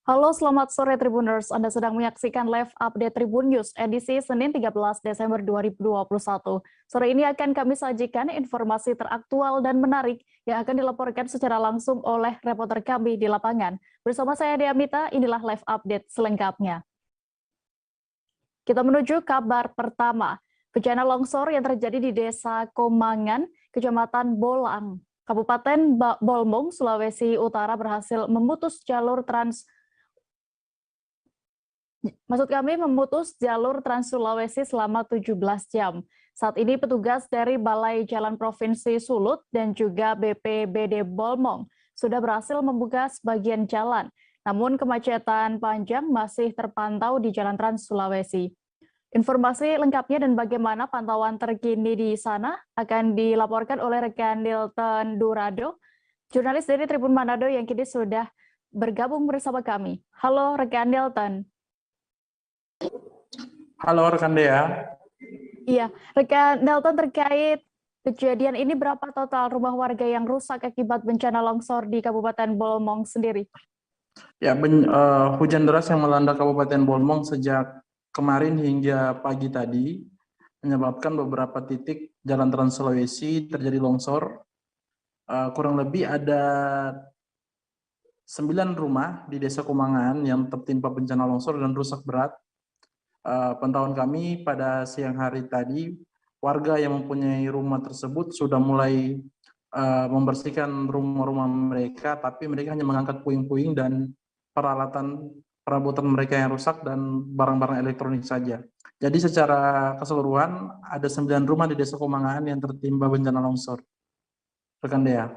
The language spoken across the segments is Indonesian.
Halo, selamat sore Tribuners. Anda sedang menyaksikan live update Tribun News edisi Senin 13 Desember 2021. Sore ini akan kami sajikan informasi teraktual dan menarik yang akan dilaporkan secara langsung oleh reporter kami di lapangan. Bersama saya Dea Mita, inilah live update selengkapnya. Kita menuju kabar pertama. Bencana longsor yang terjadi di Desa Komangan, Kecamatan Bolang, Kabupaten Bolmong, Sulawesi Utara berhasil memutus jalur Trans Sulawesi selama 17 jam. Saat ini petugas dari Balai Jalan Provinsi Sulut dan juga BPBD Bolmong sudah berhasil membuka sebagian jalan. Namun kemacetan panjang masih terpantau di Jalan Trans Sulawesi. Informasi lengkapnya dan bagaimana pantauan terkini di sana akan dilaporkan oleh rekan Nilton Durado, jurnalis dari Tribun Manado yang kini sudah bergabung bersama kami. Halo rekan Nilton. Halo rekan Dea. Iya, rekan Nelton, terkait kejadian ini berapa total rumah warga yang rusak akibat bencana longsor di Kabupaten Bolmong sendiri? Ya, hujan deras yang melanda Kabupaten Bolmong sejak kemarin hingga pagi tadi menyebabkan beberapa titik jalan Trans Sulawesi terjadi longsor. Kurang lebih ada 9 rumah di Desa Komangan yang tertimpa bencana longsor dan rusak berat. Pantauan kami pada siang hari tadi, warga yang mempunyai rumah tersebut sudah mulai membersihkan rumah-rumah mereka, tapi mereka hanya mengangkat puing-puing dan perabotan mereka yang rusak dan barang-barang elektronik saja. Jadi secara keseluruhan ada 9 rumah di Desa Komangan yang tertimpa bencana longsor. Rekan Dea.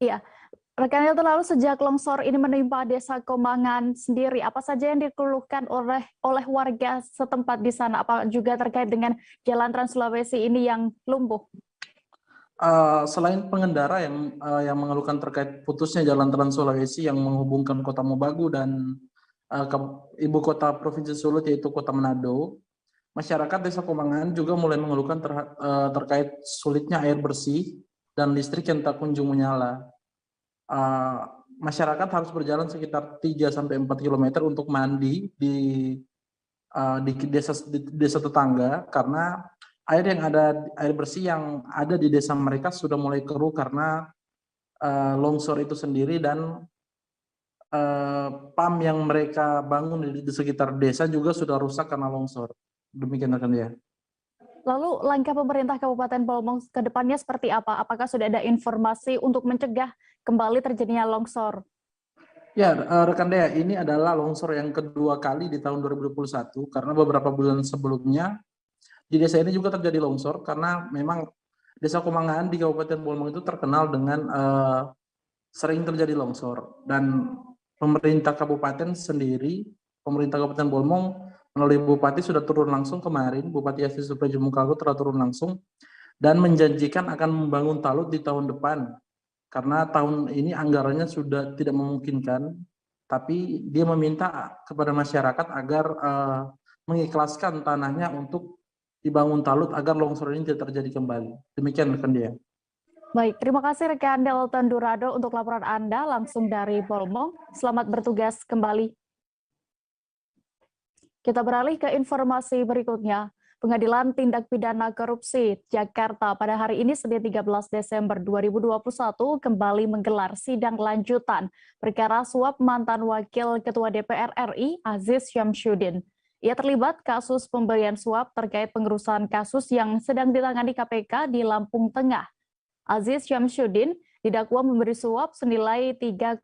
Iya, rekan Nelton, lalu sejak longsor ini menimpa Desa Komangan sendiri, apa saja yang dikeluhkan oleh warga setempat di sana? Apa juga terkait dengan Jalan Trans Sulawesi ini yang lumpuh? Selain pengendara yang mengeluhkan terkait putusnya jalan Trans Sulawesi yang menghubungkan Kota Mobagu dan ibu kota Provinsi Sulut yaitu Kota Manado, masyarakat Desa Komangan juga mulai mengeluhkan terkait sulitnya air bersih dan listrik yang tak kunjung menyala. Masyarakat harus berjalan sekitar 3-4 km untuk mandi di desa tetangga karena air bersih yang ada di desa mereka sudah mulai keruh karena longsor itu sendiri, dan PAM yang mereka bangun di sekitar desa juga sudah rusak karena longsor. Demikian rekan ya. Lalu langkah pemerintah Kabupaten Bolmong ke depannya seperti apa? Apakah sudah ada informasi untuk mencegah kembali terjadinya longsor? Ya, rekan Dea, ini adalah longsor yang kedua kali di tahun 2021 karena beberapa bulan sebelumnya di desa ini juga terjadi longsor karena memang Desa Komangan di Kabupaten Bolmong itu terkenal dengan sering terjadi longsor, dan pemerintah kabupaten sendiri, pemerintah Kabupaten Bolmong melalui Bupati sudah turun langsung kemarin, Bupati Asti Suprajumukago telah turun langsung dan menjanjikan akan membangun talut di tahun depan karena tahun ini anggarannya sudah tidak memungkinkan, tapi dia meminta kepada masyarakat agar mengikhlaskan tanahnya untuk dibangun talut agar longsor ini tidak terjadi kembali. Demikian rekan dia. Baik, terima kasih rekan Delton Durado untuk laporan Anda langsung dari Bolmong. Selamat bertugas kembali. Kita beralih ke informasi berikutnya. Pengadilan Tindak Pidana Korupsi Jakarta pada hari ini Senin 13 Desember 2021 kembali menggelar sidang lanjutan perkara suap mantan Wakil Ketua DPR RI Aziz Syamsuddin. Ia terlibat kasus pemberian suap terkait pengurusan kasus yang sedang ditangani KPK di Lampung Tengah. Aziz Syamsuddin didakwa memberi suap senilai 3,099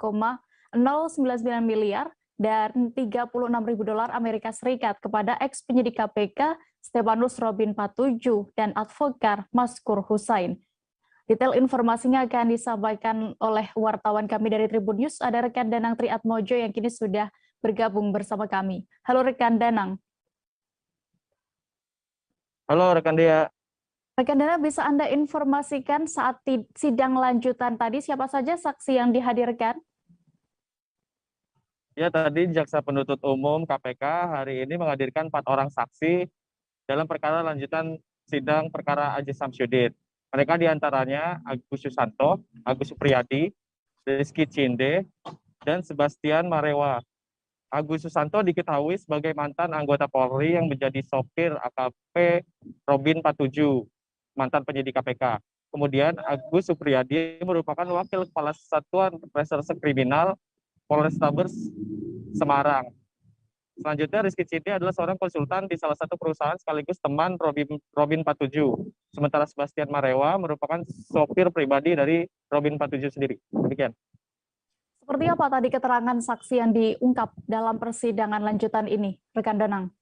miliar dan 36.000 dolar Amerika Serikat kepada eks penyidik KPK Stefanus Robin Patuju dan advokat Maskur Husain. Detail informasinya akan disampaikan oleh wartawan kami dari Tribun News. Ada rekan Danang Triatmojo yang kini sudah bergabung bersama kami. Halo rekan Danang. Halo rekan Dea. Rekan Danang, bisa Anda informasikan saat sidang lanjutan tadi siapa saja saksi yang dihadirkan? Ya, tadi Jaksa Penuntut Umum KPK hari ini menghadirkan 4 orang saksi dalam perkara lanjutan sidang perkara Aziz Syamsuddin. Mereka diantaranya Agus Susanto, Agus Supriyadi, Rizky Cinde, dan Sebastian Marewa. Agus Susanto diketahui sebagai mantan anggota Polri yang menjadi sopir AKP Robin 47, mantan penyidik KPK. Kemudian Agus Supriyadi merupakan Wakil Kepala Satuan Reserse Kriminal Polrestabes Semarang. Selanjutnya, Rizky Citi adalah seorang konsultan di salah satu perusahaan sekaligus teman Robin 47. Sementara Sebastian Marewa merupakan sopir pribadi dari Robin 47 sendiri. Demikian. Seperti apa tadi keterangan saksi yang diungkap dalam persidangan lanjutan ini, rekan Danang?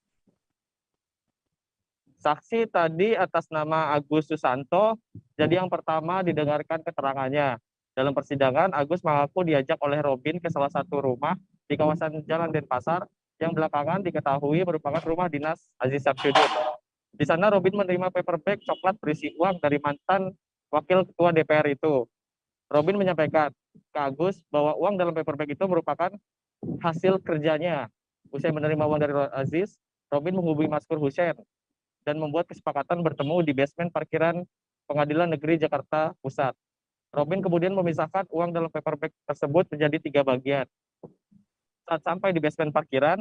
Saksi tadi atas nama Agus Susanto, jadi yang pertama didengarkan keterangannya. Dalam persidangan, Agus mengaku diajak oleh Robin ke salah satu rumah di kawasan Jalan Denpasar, yang belakangan diketahui merupakan rumah dinas Aziz Samsudin. Di sana Robin menerima paper bag coklat berisi uang dari mantan wakil ketua DPR itu. Robin menyampaikan ke Agus bahwa uang dalam paper bag itu merupakan hasil kerjanya. Usai menerima uang dari Aziz, Robin menghubungi Maskur Hussein dan membuat kesepakatan bertemu di basement parkiran Pengadilan Negeri Jakarta Pusat. Robin kemudian memisahkan uang dalam paper bag tersebut menjadi 3 bagian. Saat sampai di basement parkiran,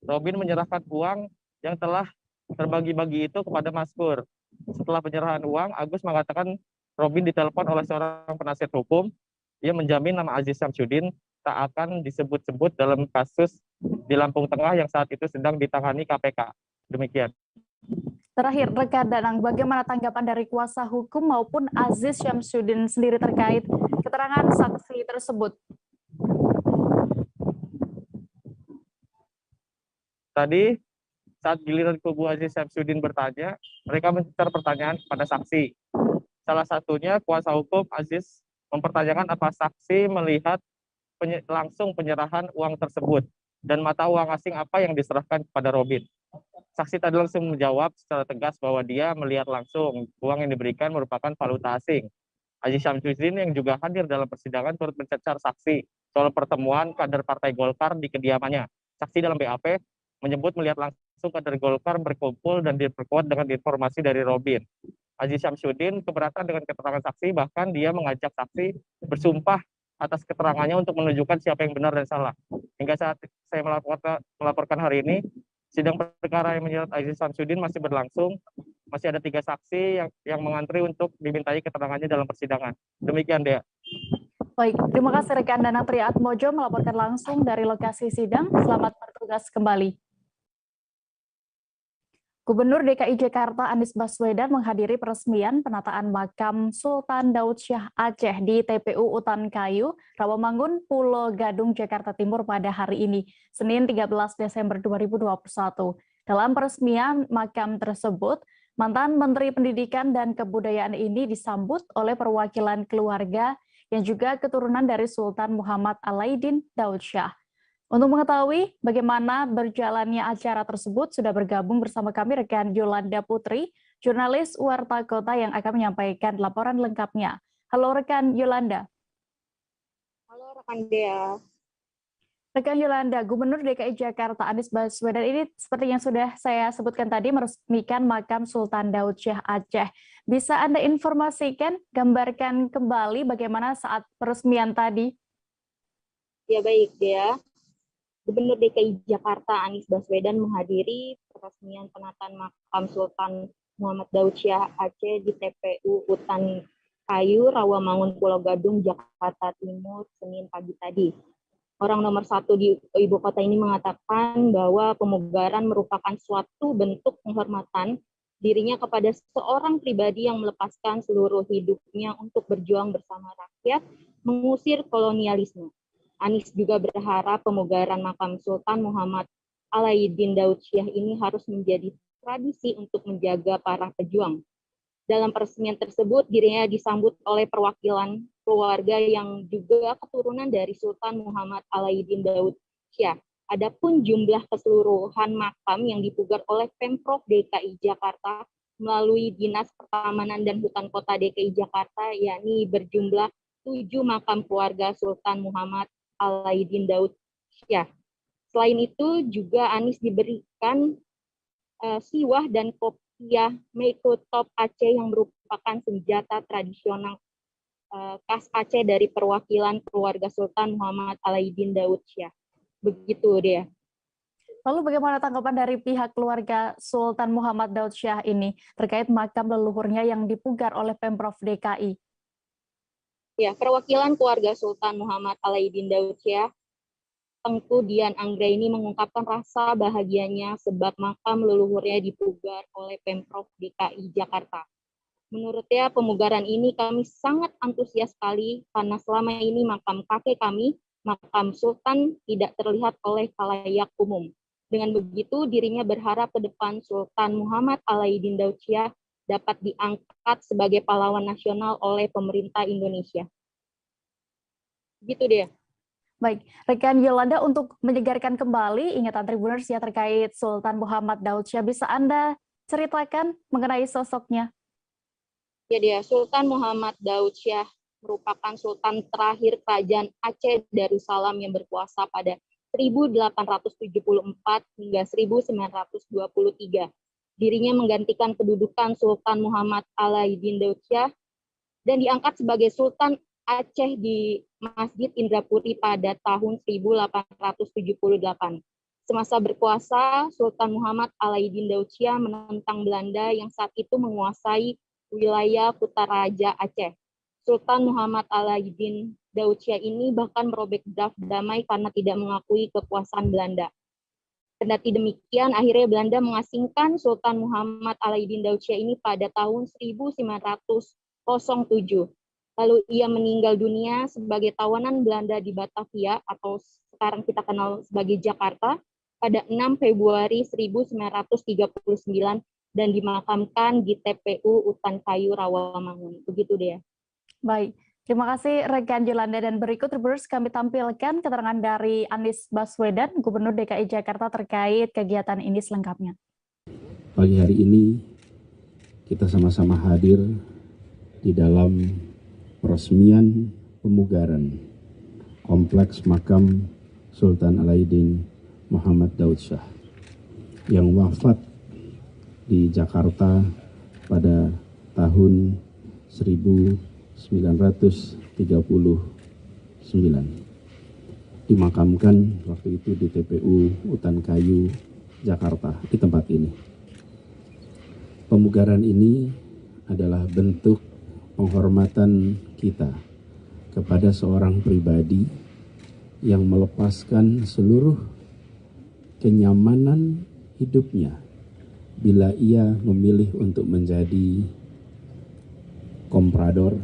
Robin menyerahkan uang yang telah terbagi-bagi itu kepada Maskur. Setelah penyerahan uang, Agus mengatakan Robin ditelepon oleh seorang penasihat hukum. Ia menjamin nama Aziz Samsudin tak akan disebut-sebut dalam kasus di Lampung Tengah yang saat itu sedang ditangani KPK. Demikian. Terakhir, rekan Danang, bagaimana tanggapan dari kuasa hukum maupun Aziz Samsudin sendiri terkait keterangan saksi tersebut? Tadi saat giliran kubu Aziz Samsudin bertanya, mereka mencari pertanyaan kepada saksi. Salah satunya kuasa hukum Aziz mempertanyakan apa saksi melihat langsung penyerahan uang tersebut dan mata uang asing apa yang diserahkan kepada Robin. Saksi tadi langsung menjawab secara tegas bahwa dia melihat langsung uang yang diberikan merupakan valuta asing. Aziz Samsudin yang juga hadir dalam persidangan turut mencecar saksi soal pertemuan kader Partai Golkar di kediamannya. Saksi dalam BAP menyebut melihat langsung kader Golkar berkumpul dan diperkuat dengan informasi dari Robin. Aziz Samsudin keberatan dengan keterangan saksi, bahkan dia mengajak saksi bersumpah atas keterangannya untuk menunjukkan siapa yang benar dan salah. Hingga saat saya melaporkan hari ini, sidang perkara yang menjerat Aziz Samsudin masih berlangsung. Masih ada 3 saksi yang mengantri untuk dimintai keterangannya dalam persidangan. Demikian, Dea. Baik, terima kasih rekan Danang Triatmojo melaporkan langsung dari lokasi sidang. Selamat bertugas kembali. Gubernur DKI Jakarta Anies Baswedan menghadiri peresmian penataan makam Sultan Daud Syah Aceh di TPU Utan Kayu, Rawamangun, Pulau Gadung, Jakarta Timur pada hari ini, Senin 13 Desember 2021. Dalam peresmian makam tersebut, mantan Menteri Pendidikan dan Kebudayaan ini disambut oleh perwakilan keluarga yang juga keturunan dari Sultan Muhammad Alaiddin Daud Syah. Untuk mengetahui bagaimana berjalannya acara tersebut, sudah bergabung bersama kami rekan Yolanda Putri, jurnalis Warta Kota yang akan menyampaikan laporan lengkapnya. Halo rekan Yolanda. Halo rekan Dea. Rekan Yolanda, Gubernur DKI Jakarta Anies Baswedan ini seperti yang sudah saya sebutkan tadi meresmikan makam Sultan Daud Syah Aceh. Bisa Anda informasikan, gambarkan kembali bagaimana saat peresmian tadi? Ya baik Dea. Gubernur DKI Jakarta Anies Baswedan menghadiri peresmian penataan makam Sultan Muhammad Daud Syah Aceh di TPU Utan Kayu, Rawamangun, Pulau Gadung, Jakarta Timur, Senin pagi tadi. Orang nomor 1 di ibu kota ini mengatakan bahwa pemugaran merupakan suatu bentuk penghormatan dirinya kepada seorang pribadi yang melepaskan seluruh hidupnya untuk berjuang bersama rakyat, mengusir kolonialisme. Anies juga berharap pemugaran makam Sultan Muhammad Alaiddin Daud Syah ini harus menjadi tradisi untuk menjaga para pejuang. Dalam peresmian tersebut, dirinya disambut oleh perwakilan keluarga yang juga keturunan dari Sultan Muhammad Alaiddin Daud Syah. Adapun jumlah keseluruhan makam yang dipugar oleh Pemprov DKI Jakarta melalui Dinas Pertamanan dan Hutan Kota DKI Jakarta, yakni berjumlah 7 makam keluarga Sultan Muhammad Alaiddin Daud Syah. Selain itu juga Anies diberikan siwah dan kopiah Meiko Top Aceh yang merupakan senjata tradisional khas Aceh dari perwakilan keluarga Sultan Muhammad Alaiddin Daud Syah. Begitu dia. Lalu bagaimana tanggapan dari pihak keluarga Sultan Muhammad Daud Syah ini terkait makam leluhurnya yang dipugar oleh Pemprov DKI? Ya, perwakilan keluarga Sultan Muhammad Alaiddin Daud Syah, Tengku Dian Anggraini mengungkapkan rasa bahagianya sebab makam leluhurnya dipugar oleh Pemprov DKI Jakarta. Menurutnya, pemugaran ini kami sangat antusias sekali karena selama ini makam kakek kami, makam Sultan, tidak terlihat oleh khalayak umum. Dengan begitu, dirinya berharap ke depan Sultan Muhammad Alaiddin Daud Syah dapat diangkat sebagai pahlawan nasional oleh pemerintah Indonesia. Gitu deh. Baik, rekan Yolanda, untuk menyegarkan kembali ingatan Tribuners ya terkait Sultan Muhammad Daud Syah, bisa Anda ceritakan mengenai sosoknya? Ya dia, Sultan Muhammad Daud Syah merupakan sultan terakhir kerajaan Aceh Darussalam yang berkuasa pada 1874 hingga 1923. Dirinya menggantikan kedudukan Sultan Muhammad Alaiddin Daud Syah dan diangkat sebagai Sultan Aceh di Masjid Indrapuri pada tahun 1878. Semasa berkuasa, Sultan Muhammad Alaiddin Daud Syah menentang Belanda yang saat itu menguasai wilayah Kutaraja Aceh. Sultan Muhammad Alaiddin Daud Syah ini bahkan merobek draft damai karena tidak mengakui kekuasaan Belanda. Kendati demikian, akhirnya Belanda mengasingkan Sultan Muhammad Alaiddin Daud Syah ini pada tahun 1907. Lalu ia meninggal dunia sebagai tawanan Belanda di Batavia atau sekarang kita kenal sebagai Jakarta pada 6 Februari 1939 dan dimakamkan di TPU Utan Kayu Rawamangun. Begitu deh. Baik, terima kasih rekan Yolanda, dan berikut Tribuners kami tampilkan keterangan dari Anies Baswedan, Gubernur DKI Jakarta terkait kegiatan ini selengkapnya. Pagi hari ini kita sama-sama hadir di dalam peresmian pemugaran Kompleks Makam Sultan Alaiddin Muhammad Daud Syah yang wafat di Jakarta pada tahun 1939. Dimakamkan waktu itu di TPU Utan Kayu, Jakarta, di tempat ini. Pemugaran ini adalah bentuk penghormatan kita kepada seorang pribadi yang melepaskan seluruh kenyamanan hidupnya bila ia memilih untuk menjadi komprador,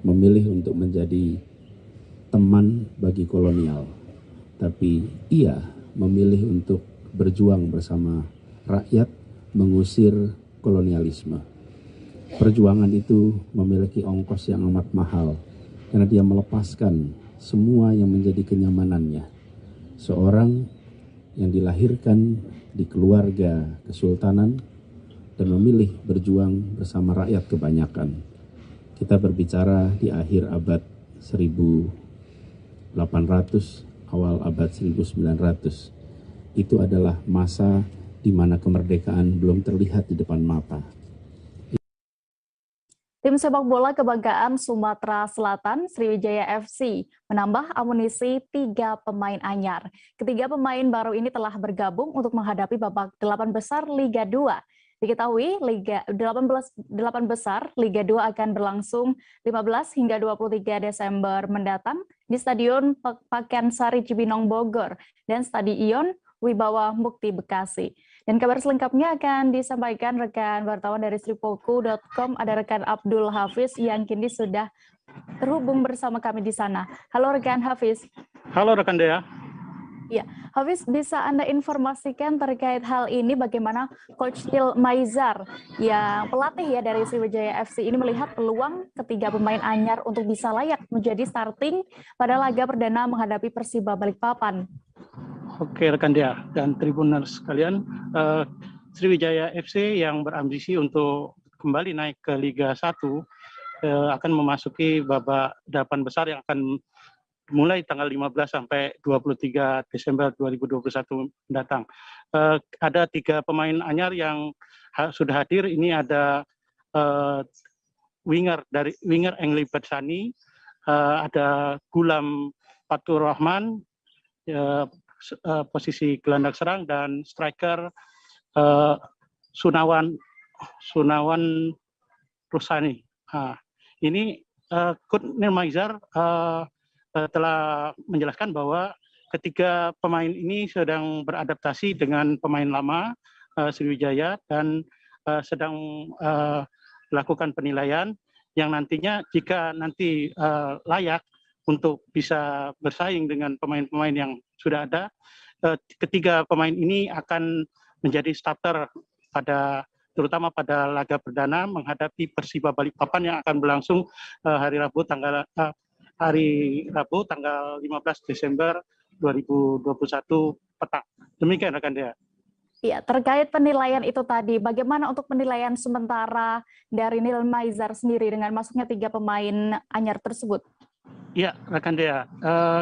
memilih untuk menjadi teman bagi kolonial, tapi ia memilih untuk berjuang bersama rakyat mengusir kolonialisme. Perjuangan itu memiliki ongkos yang amat mahal karena dia melepaskan semua yang menjadi kenyamanannya. Seorang yang dilahirkan di keluarga kesultanan dan memilih berjuang bersama rakyat kebanyakan. Kita berbicara di akhir abad 1800, awal abad 1900. Itu adalah masa di mana kemerdekaan belum terlihat di depan mata. Tim sepak bola kebanggaan Sumatera Selatan, Sriwijaya FC, menambah amunisi 3 pemain anyar. Ketiga pemain baru ini telah bergabung untuk menghadapi babak 8 besar Liga 2. Diketahui Liga 8 besar Liga 2 akan berlangsung 15 hingga 23 Desember mendatang di Stadion Pakansari Cibinong Bogor dan Stadion Wibawa Mukti Bekasi. Dan kabar selengkapnya akan disampaikan rekan wartawan dari Sripoku.com, ada rekan Abdul Hafiz yang kini sudah terhubung bersama kami di sana. Halo rekan Hafiz. Halo rekan Dea. Ya, Hafiz, bisa Anda informasikan terkait hal ini bagaimana Coach Til Maizar yang pelatih ya dari Sriwijaya FC ini melihat peluang ketiga pemain anyar untuk bisa layak menjadi starting pada laga perdana menghadapi Persiba Balikpapan. Oke rekan Dea dan Tribuners sekalian, Sriwijaya FC yang berambisi untuk kembali naik ke Liga 1 akan memasuki babak 8 besar yang akan mulai tanggal 15 sampai 23 Desember 2021 mendatang. Ada 3 pemain anyar yang sudah hadir. Ini ada winger Engli Bersani, ada Gulam Fatur Rahman, posisi gelandang serang, dan striker Sunawan Rusani. Ini Coach Neil Maizar telah menjelaskan bahwa ketiga pemain ini sedang beradaptasi dengan pemain lama Sriwijaya dan sedang melakukan penilaian yang nantinya jika nanti layak untuk bisa bersaing dengan pemain-pemain yang sudah ada, ketiga pemain ini akan menjadi starter terutama pada laga perdana menghadapi Persiba Balikpapan yang akan berlangsung hari Rabu tanggal 15 Desember 2021 petang. Demikian rekan Dea. Ya, terkait penilaian itu tadi, bagaimana untuk penilaian sementara dari Neil Maizar sendiri dengan masuknya 3 pemain anyar tersebut? Ya, rekan Dea,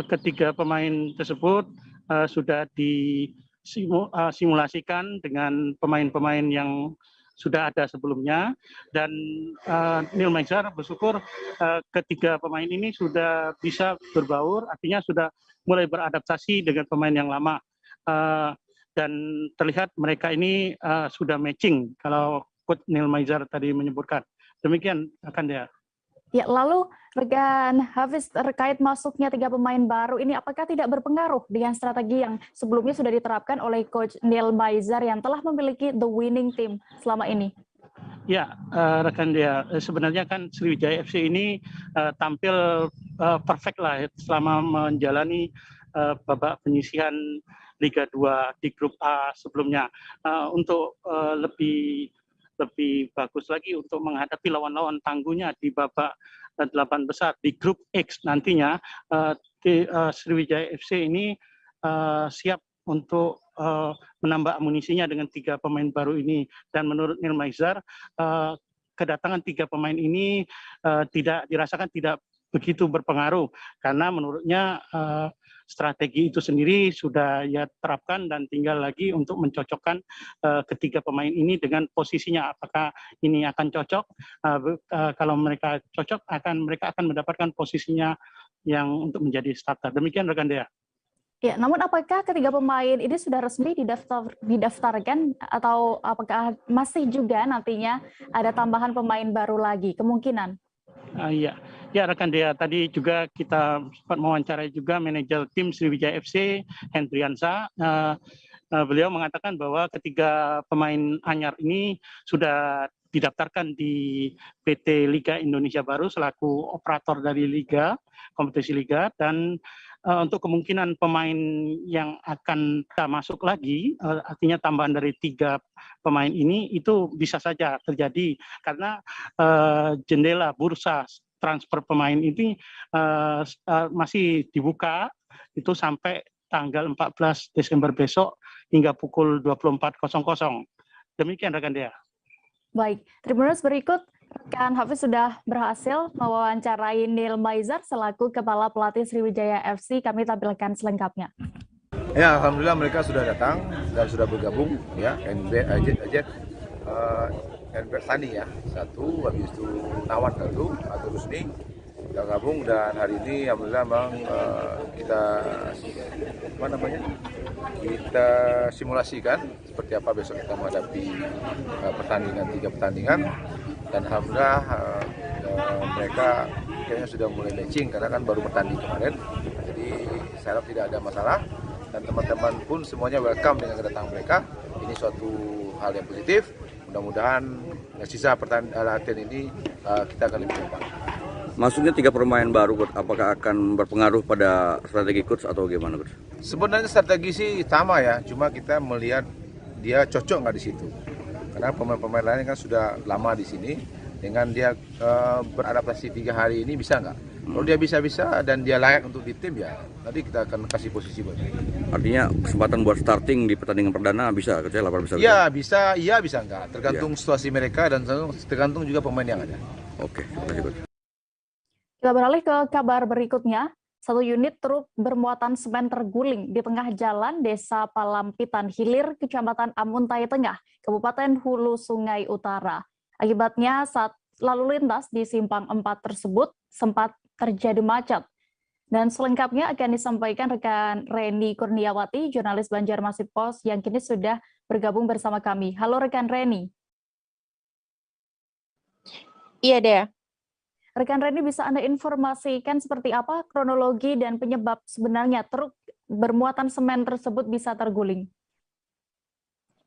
ketiga pemain tersebut sudah disimulasikan dengan pemain-pemain yang sudah ada sebelumnya, dan Neil Maizar bersyukur ketiga pemain ini sudah bisa berbaur, artinya sudah mulai beradaptasi dengan pemain yang lama. Dan terlihat mereka ini sudah matching kalau Coach Neil Maizar tadi menyebutkan. Demikian akan dia. Ya, lalu rekan Hafiz, terkait masuknya 3 pemain baru ini apakah tidak berpengaruh dengan strategi yang sebelumnya sudah diterapkan oleh Coach Neil Maizar yang telah memiliki the winning team selama ini? Ya, rekan dia, sebenarnya kan Sriwijaya FC ini tampil perfect lah selama menjalani babak penyisihan Liga 2 di grup A sebelumnya. Untuk lebih bagus lagi untuk menghadapi lawan-lawan tangguhnya di babak 8 besar di grup X nantinya, Sriwijaya FC ini siap untuk menambah amunisinya dengan 3 pemain baru ini. Dan menurut Neil Maizar, kedatangan 3 pemain ini tidak dirasakan tidak begitu berpengaruh, karena menurutnya strategi itu sendiri sudah ia terapkan dan tinggal lagi untuk mencocokkan ketiga pemain ini dengan posisinya. Apakah ini akan cocok? Kalau mereka cocok, mereka akan mendapatkan posisinya yang untuk menjadi starter. Demikian rekan Dea. Ya, namun apakah ketiga pemain ini sudah resmi didaftarkan atau apakah masih juga nantinya ada tambahan pemain baru lagi kemungkinan? Ya rekan Dea, tadi juga kita sempat mewawancarai juga manajer tim Sriwijaya FC, Hendriansa. Beliau mengatakan bahwa ketiga pemain anyar ini sudah didaftarkan di PT Liga Indonesia Baru selaku operator dari liga, kompetisi liga, dan untuk kemungkinan pemain yang akan masuk lagi, artinya tambahan dari 3 pemain ini, itu bisa saja terjadi karena jendela bursa transfer pemain ini masih dibuka itu sampai tanggal 14 Desember besok hingga pukul 24.00. Demikian rekan Dea. Baik, Tribuners, berikut rekan Hafiz sudah berhasil mewawancarai Neil Maizar selaku Kepala Pelatih Sriwijaya FC. Kami tampilkan selengkapnya. Ya, alhamdulillah mereka sudah datang dan sudah bergabung ya, NB Sani ya, 1, habis itu Nawan 1 atau Rusni sudah gabung, dan hari ini alhamdulillah memang kita simulasikan seperti apa besok kita menghadapi pertandingan 3 pertandingan, dan alhamdulillah mereka kayaknya sudah mulai matching karena kan baru bertanding kemarin, jadi saya harap tidak ada masalah, dan teman-teman pun semuanya welcome dengan kedatangan mereka. Ini suatu hal yang positif. Mudah-mudahan sisa latihan ini kita akan lebih cepat. Masuknya 3 pemain baru, apakah akan berpengaruh pada strategi coach atau gimana, Coach? Sebenarnya strategi sih sama ya, cuma kita melihat dia cocok nggak di situ. Karena pemain-pemain lain kan sudah lama di sini, dengan dia beradaptasi 3 hari ini bisa nggak? Kalau dia bisa dan dia layak untuk di tim, ya nanti kita akan kasih posisi buat dia. Artinya kesempatan buat starting di pertandingan perdana bisa, Coach? Iya bisa nggak? Tergantung situasi mereka dan tergantung juga pemain yang ada. Oke, terima kasih, Coach. Kita beralih ke kabar berikutnya. 1 unit truk bermuatan semen terguling di tengah jalan Desa Palampitan Hilir, Kecamatan Amuntai Tengah, Kabupaten Hulu Sungai Utara. Akibatnya saat lalu lintas di simpang 4 tersebut sempat terjadi macet. Dan selengkapnya akan disampaikan rekan Reni Kurniawati, jurnalis Banjarmasin Post yang kini sudah bergabung bersama kami. Halo rekan Reni. Iya, Dea. Rekan Reni, bisa Anda informasikan seperti apa kronologi dan penyebab sebenarnya truk bermuatan semen tersebut bisa terguling?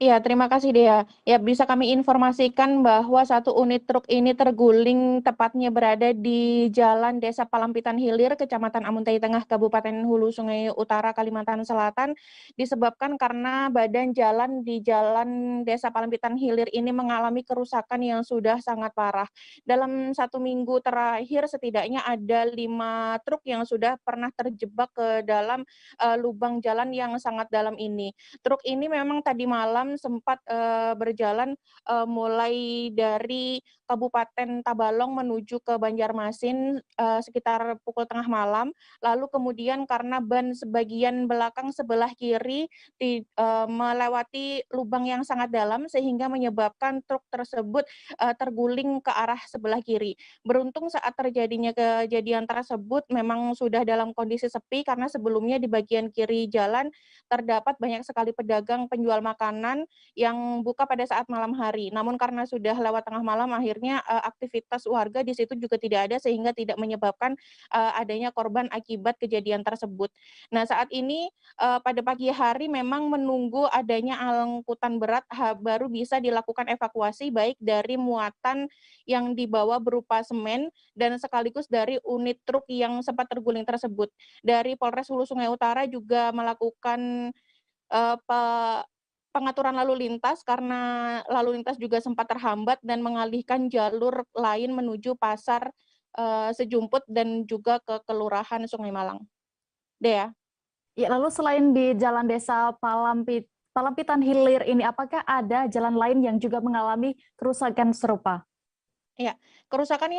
Iya, terima kasih Dea. Ya, bisa kami informasikan bahwa satu unit truk ini terguling tepatnya berada di Jalan Desa Palampitan Hilir, Kecamatan Amuntai Tengah, Kabupaten Hulu Sungai Utara, Kalimantan Selatan, disebabkan karena badan jalan di Jalan Desa Palampitan Hilir ini mengalami kerusakan yang sudah sangat parah. Dalam 1 minggu terakhir, setidaknya ada 5 truk yang sudah pernah terjebak ke dalam lubang jalan yang sangat dalam ini. Truk ini memang tadi malam sempat berjalan mulai dari Kabupaten Tabalong menuju ke Banjarmasin sekitar pukul tengah malam. Lalu kemudian karena ban sebagian belakang sebelah kiri melewati lubang yang sangat dalam sehingga menyebabkan truk tersebut terguling ke arah sebelah kiri. Beruntung saat terjadinya kejadian tersebut memang sudah dalam kondisi sepi karena sebelumnya di bagian kiri jalan terdapat banyak sekali pedagang penjual makanan yang buka pada saat malam hari. Namun karena sudah lewat tengah malam, akhirnya aktivitas warga di situ juga tidak ada sehingga tidak menyebabkan adanya korban akibat kejadian tersebut. Nah, saat ini pada pagi hari memang menunggu adanya angkutan berat baru bisa dilakukan evakuasi baik dari muatan yang dibawa berupa semen dan sekaligus dari unit truk yang sempat terguling tersebut. Dari Polres Hulu Sungai Utara juga melakukan pengaturan lalu lintas karena lalu lintas juga sempat terhambat dan mengalihkan jalur lain menuju pasar Sejumput dan juga ke Kelurahan Sungai Malang. Dea. Ya, lalu selain di Jalan Desa Palampitan Hilir ini, apakah ada jalan lain yang juga mengalami kerusakan serupa? Ya, kerusakan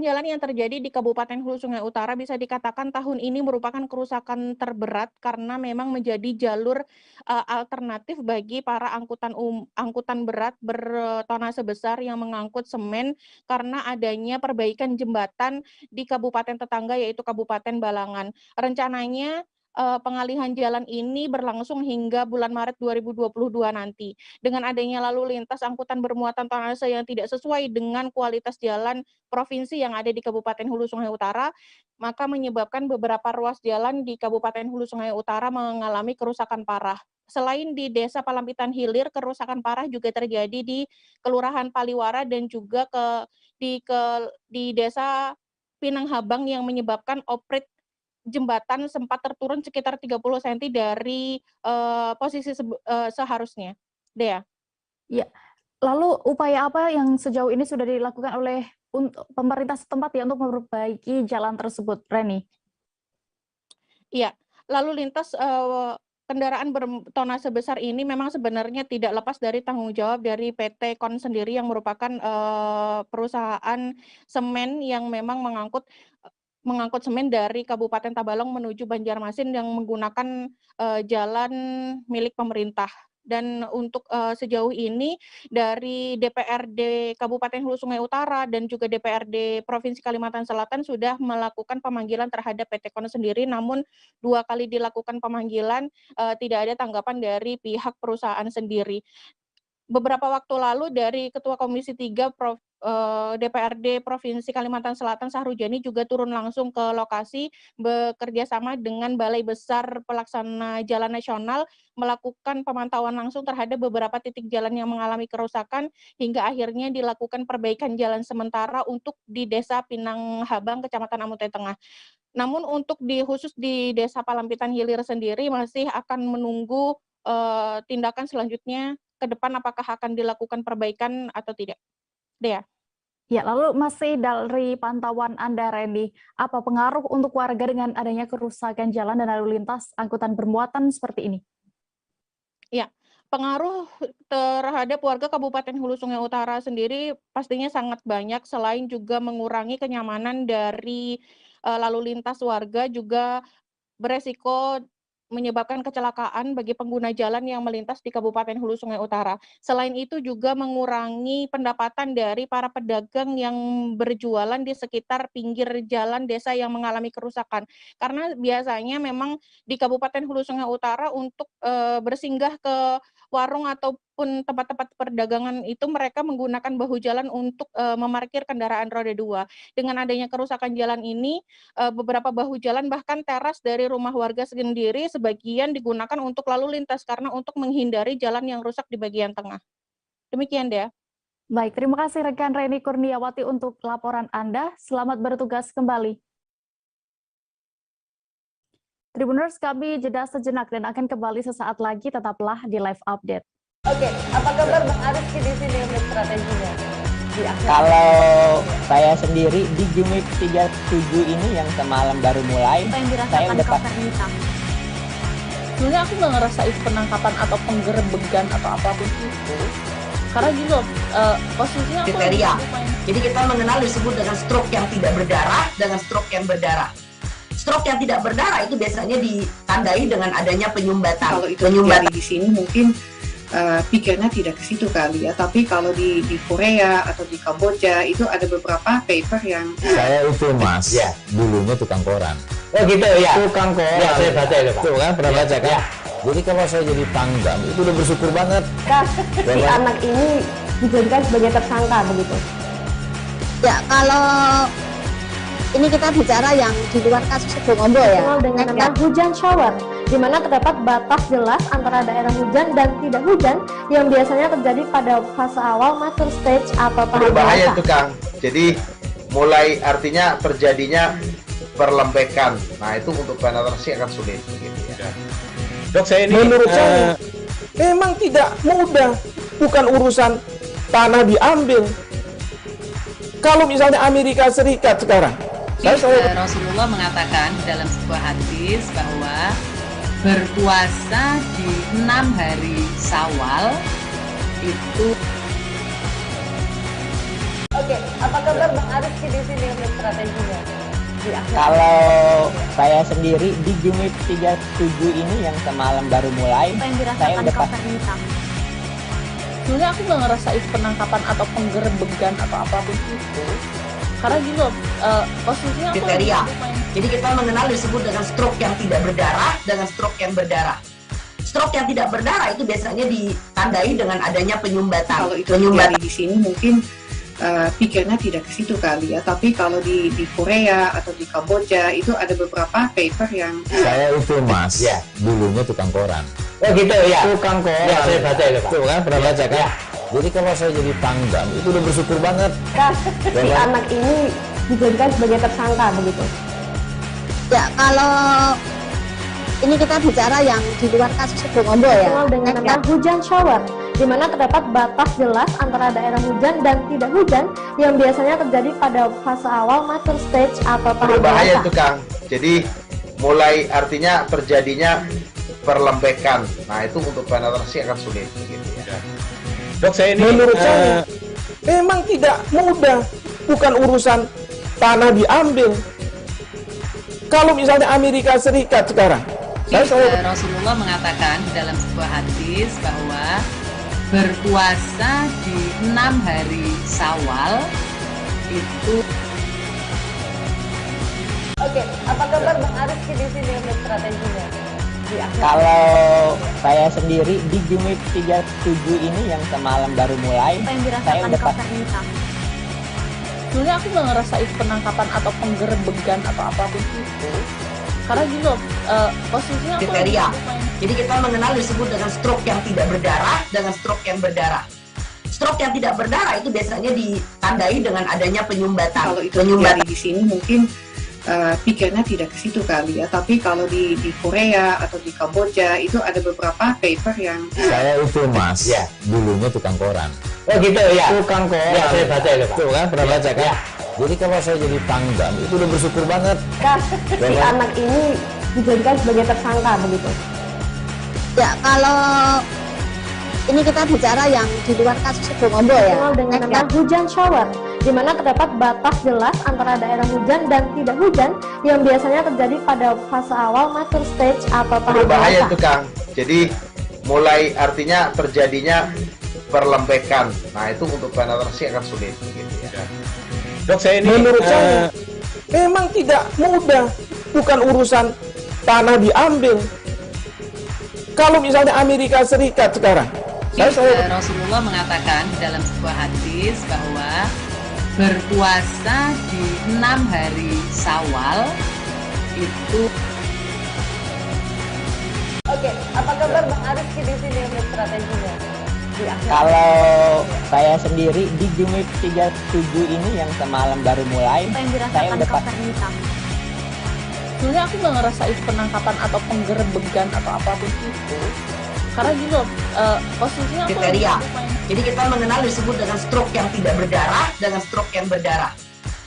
jalan yang terjadi di Kabupaten Hulu Sungai Utara bisa dikatakan tahun ini merupakan kerusakan terberat karena memang menjadi jalur alternatif bagi para angkutan berat bertonase besar yang mengangkut semen karena adanya perbaikan jembatan di kabupaten tetangga yaitu Kabupaten Balangan. Rencananya pengalihan jalan ini berlangsung hingga bulan Maret 2022 nanti. Dengan adanya lalu lintas angkutan bermuatan tonase yang tidak sesuai dengan kualitas jalan provinsi yang ada di Kabupaten Hulu Sungai Utara, maka menyebabkan beberapa ruas jalan di Kabupaten Hulu Sungai Utara mengalami kerusakan parah. Selain di Desa Palampitan Hilir, kerusakan parah juga terjadi di Kelurahan Paliwara dan juga di Desa Pinanghabang yang menyebabkan oprit jembatan sempat terturun sekitar 30 cm dari posisi seharusnya. Dea. Ya, lalu upaya apa yang sejauh ini sudah dilakukan oleh pemerintah setempat ya untuk memperbaiki jalan tersebut, Reni? Iya, lalu lintas kendaraan bertonase besar ini memang sebenarnya tidak lepas dari tanggung jawab dari PT KON sendiri yang merupakan perusahaan semen yang memang mengangkut semen dari Kabupaten Tabalong menuju Banjarmasin yang menggunakan jalan milik pemerintah. Dan untuk sejauh ini dari DPRD Kabupaten Hulu Sungai Utara dan juga DPRD Provinsi Kalimantan Selatan sudah melakukan pemanggilan terhadap PT KON sendiri, namun 2 kali dilakukan pemanggilan tidak ada tanggapan dari pihak perusahaan sendiri. Beberapa waktu lalu dari Ketua Komisi 3 DPRD Provinsi Kalimantan Selatan Sahrujani juga turun langsung ke lokasi bekerja sama dengan Balai Besar Pelaksana Jalan Nasional melakukan pemantauan langsung terhadap beberapa titik jalan yang mengalami kerusakan hingga akhirnya dilakukan perbaikan jalan sementara untuk di Desa Pinanghabang, Kecamatan Amuntai Tengah. Namun untuk khusus di Desa Palampitan Hilir sendiri masih akan menunggu tindakan selanjutnya ke depan apakah akan dilakukan perbaikan atau tidak. Dea. Ya, lalu masih dari pantauan Anda, Reni, apa pengaruh untuk warga dengan adanya kerusakan jalan dan lalu lintas angkutan bermuatan seperti ini? Ya, pengaruh terhadap warga Kabupaten Hulu Sungai Utara sendiri pastinya sangat banyak, selain juga mengurangi kenyamanan dari lalu lintas warga, juga beresiko menyebabkan kecelakaan bagi pengguna jalan yang melintas di Kabupaten Hulu Sungai Utara. Selain itu juga mengurangi pendapatan dari para pedagang yang berjualan di sekitar pinggir jalan desa yang mengalami kerusakan. Karena biasanya memang di Kabupaten Hulu Sungai Utara untuk bersinggah ke warung ataupun tempat-tempat perdagangan itu mereka menggunakan bahu jalan untuk memarkir kendaraan roda 2. Dengan adanya kerusakan jalan ini, beberapa bahu jalan bahkan teras dari rumah warga sendiri sebagian digunakan untuk lalu lintas karena untuk menghindari jalan yang rusak di bagian tengah. Demikian, Dea. Baik, terima kasih rekan Reni Kurniawati untuk laporan Anda. Selamat bertugas kembali. Tribuners, kami jeda sejenak dan akan kembali sesaat lagi. Tetaplah di Live Update. Oke, apa kabar Bang Ariski di sini untuk strateginya? Kalau saya sendiri di Jumit 37 ini yang semalam baru mulai, saya udah sebenarnya aku nggak ngerasa itu penangkapan atau penggerebegan atau apapun itu, karena gitu posisinya kriteria. Jadi kita mengenal disebut dengan stroke yang tidak berdarah dengan stroke yang berdarah. Stroke yang tidak berdarah itu biasanya ditandai dengan adanya penyumbatan. Kalau itu terjadi di sini mungkin pikirnya tidak ke situ kali ya, tapi kalau di Korea atau di Kamboja itu ada beberapa paper yang saya itu mas, ya dulunya tukang koran. Oh gitu ya. Tukang koran. Ya saya baca itu Pak. Tuh kan pernah baca kan? Ya. Jadi kalau saya jadi pangdam itu udah bersyukur banget. Si anak ini dijadikan sebagai tersangka begitu. Ya kalau ini kita bicara yang di luar kasus Sebongombo ya. Dengan nama hujan shower, di mana terdapat batas jelas antara daerah hujan dan tidak hujan yang biasanya terjadi pada fase awal mature stage atau tahap berbahaya itu Kang. Jadi mulai artinya terjadinya perlembekan. Nah itu untuk penetrasi akan sulit gitu ya. Dok, saya ini menurut saya memang tidak mudah, bukan urusan tanah diambil. Kalau misalnya Amerika Serikat sekarang, Rasulullah mengatakan dalam sebuah hadis bahwa berpuasa di 6 hari Syawal itu. Oke, apa kabar Bang Ariski di sini untuk strateginya? Kalau saya sendiri di Jumit 37 ini yang semalam baru mulai, saya udah sebenarnya aku nggak ngerasa itu penangkapan atau penggerebegan atau apapun itu, karena gitu posisinya kriteria. Jadi kita mengenal disebut dengan stroke yang tidak berdarah dengan stroke yang berdarah. Stroke yang tidak berdarah itu biasanya ditandai dengan adanya penyumbatan. Kalau itu terjadi di sini mungkin pikirnya tidak ke situ kali ya, tapi kalau di Korea atau di Kamboja itu ada beberapa paper yang saya itu mas, ya dulunya tukang koran. Oh gitu ya. Tukang koran. Ya saya baca itu Pak. Tuh kan pernah baca kan? Ya. Jadi kalau saya jadi pangdam itu udah bersyukur banget. Si anak ini dijadikan sebagai tersangka begitu. Ya kalau ini kita bicara yang di luar kasus Sebongombo ya. Dengan nama hujan shower, di mana terdapat batas jelas antara daerah hujan dan tidak hujan yang biasanya terjadi pada fase awal mature stage atau tahap berbahaya itu Kang. Jadi mulai artinya terjadinya perlembekan. Nah itu untuk penetrasi akan sulit gitu ya. Dok, saya ini menurut saya memang tidak mudah, bukan urusan tanah diambil. Kalau misalnya Amerika Serikat sekarang, Rasulullah mengatakan dalam sebuah hadis bahwa berpuasa di 6 hari Syawal itu. Oke, apa kabar Bang Ariski di sini untuk strateginya? Kalau saya sendiri di Jumit 37 ini yang semalam baru mulai, saya udah sebenarnya aku nggak ngerasa itu penangkapan atau penggerebegan atau apapun itu, karena gitu posisinya kriteria. Jadi kita mengenal disebut dengan stroke yang tidak berdarah dengan stroke yang berdarah. Stroke yang tidak berdarah itu biasanya ditandai dengan adanya penyumbatan. Kalau itu terjadi di sini mungkin pikirnya tidak ke situ kali ya, tapi kalau di Korea atau di Kamboja itu ada beberapa paper yang saya itu mas, ya dulunya tukang koran. Oh gitu ya. Tukang koran. Ya saya baca itu Pak. Tuh kan pernah baca kan? Ya. Jadi kalau saya jadi pangdam itu udah bersyukur banget. Si anak ini dijadikan sebagai tersangka begitu. Ya kalau Ini kita bicara yang di luar kasus Sebongombo ya. Dengan nama hujan shower, di mana terdapat batas jelas antara daerah hujan dan tidak hujan yang biasanya terjadi pada fase awal mature stage atau tahap Berbahaya dewasa. itu Kang. Jadi mulai artinya terjadinya perlembekan. Nah itu untuk penetrasi akan sulit. Gitu ya. Dok, saya ini menurut saya memang tidak mudah, bukan urusan tanah diambil. Kalau misalnya Amerika Serikat sekarang, Rasulullah mengatakan dalam sebuah hadis bahwa berpuasa di 6 hari Syawal itu. Oke, apa kabar Bang Arifki di sini untuk strateginya? Kalau saya sendiri di Jumit 37 ini yang semalam baru mulai, saya udah pas. Sebenarnya aku nggak ngerasa itu penangkapan atau penggerebekan atau apapun itu. Karena gitu, posisinya aku kriteria. Jadi kita mengenal disebut dengan stroke yang tidak berdarah dengan stroke yang berdarah.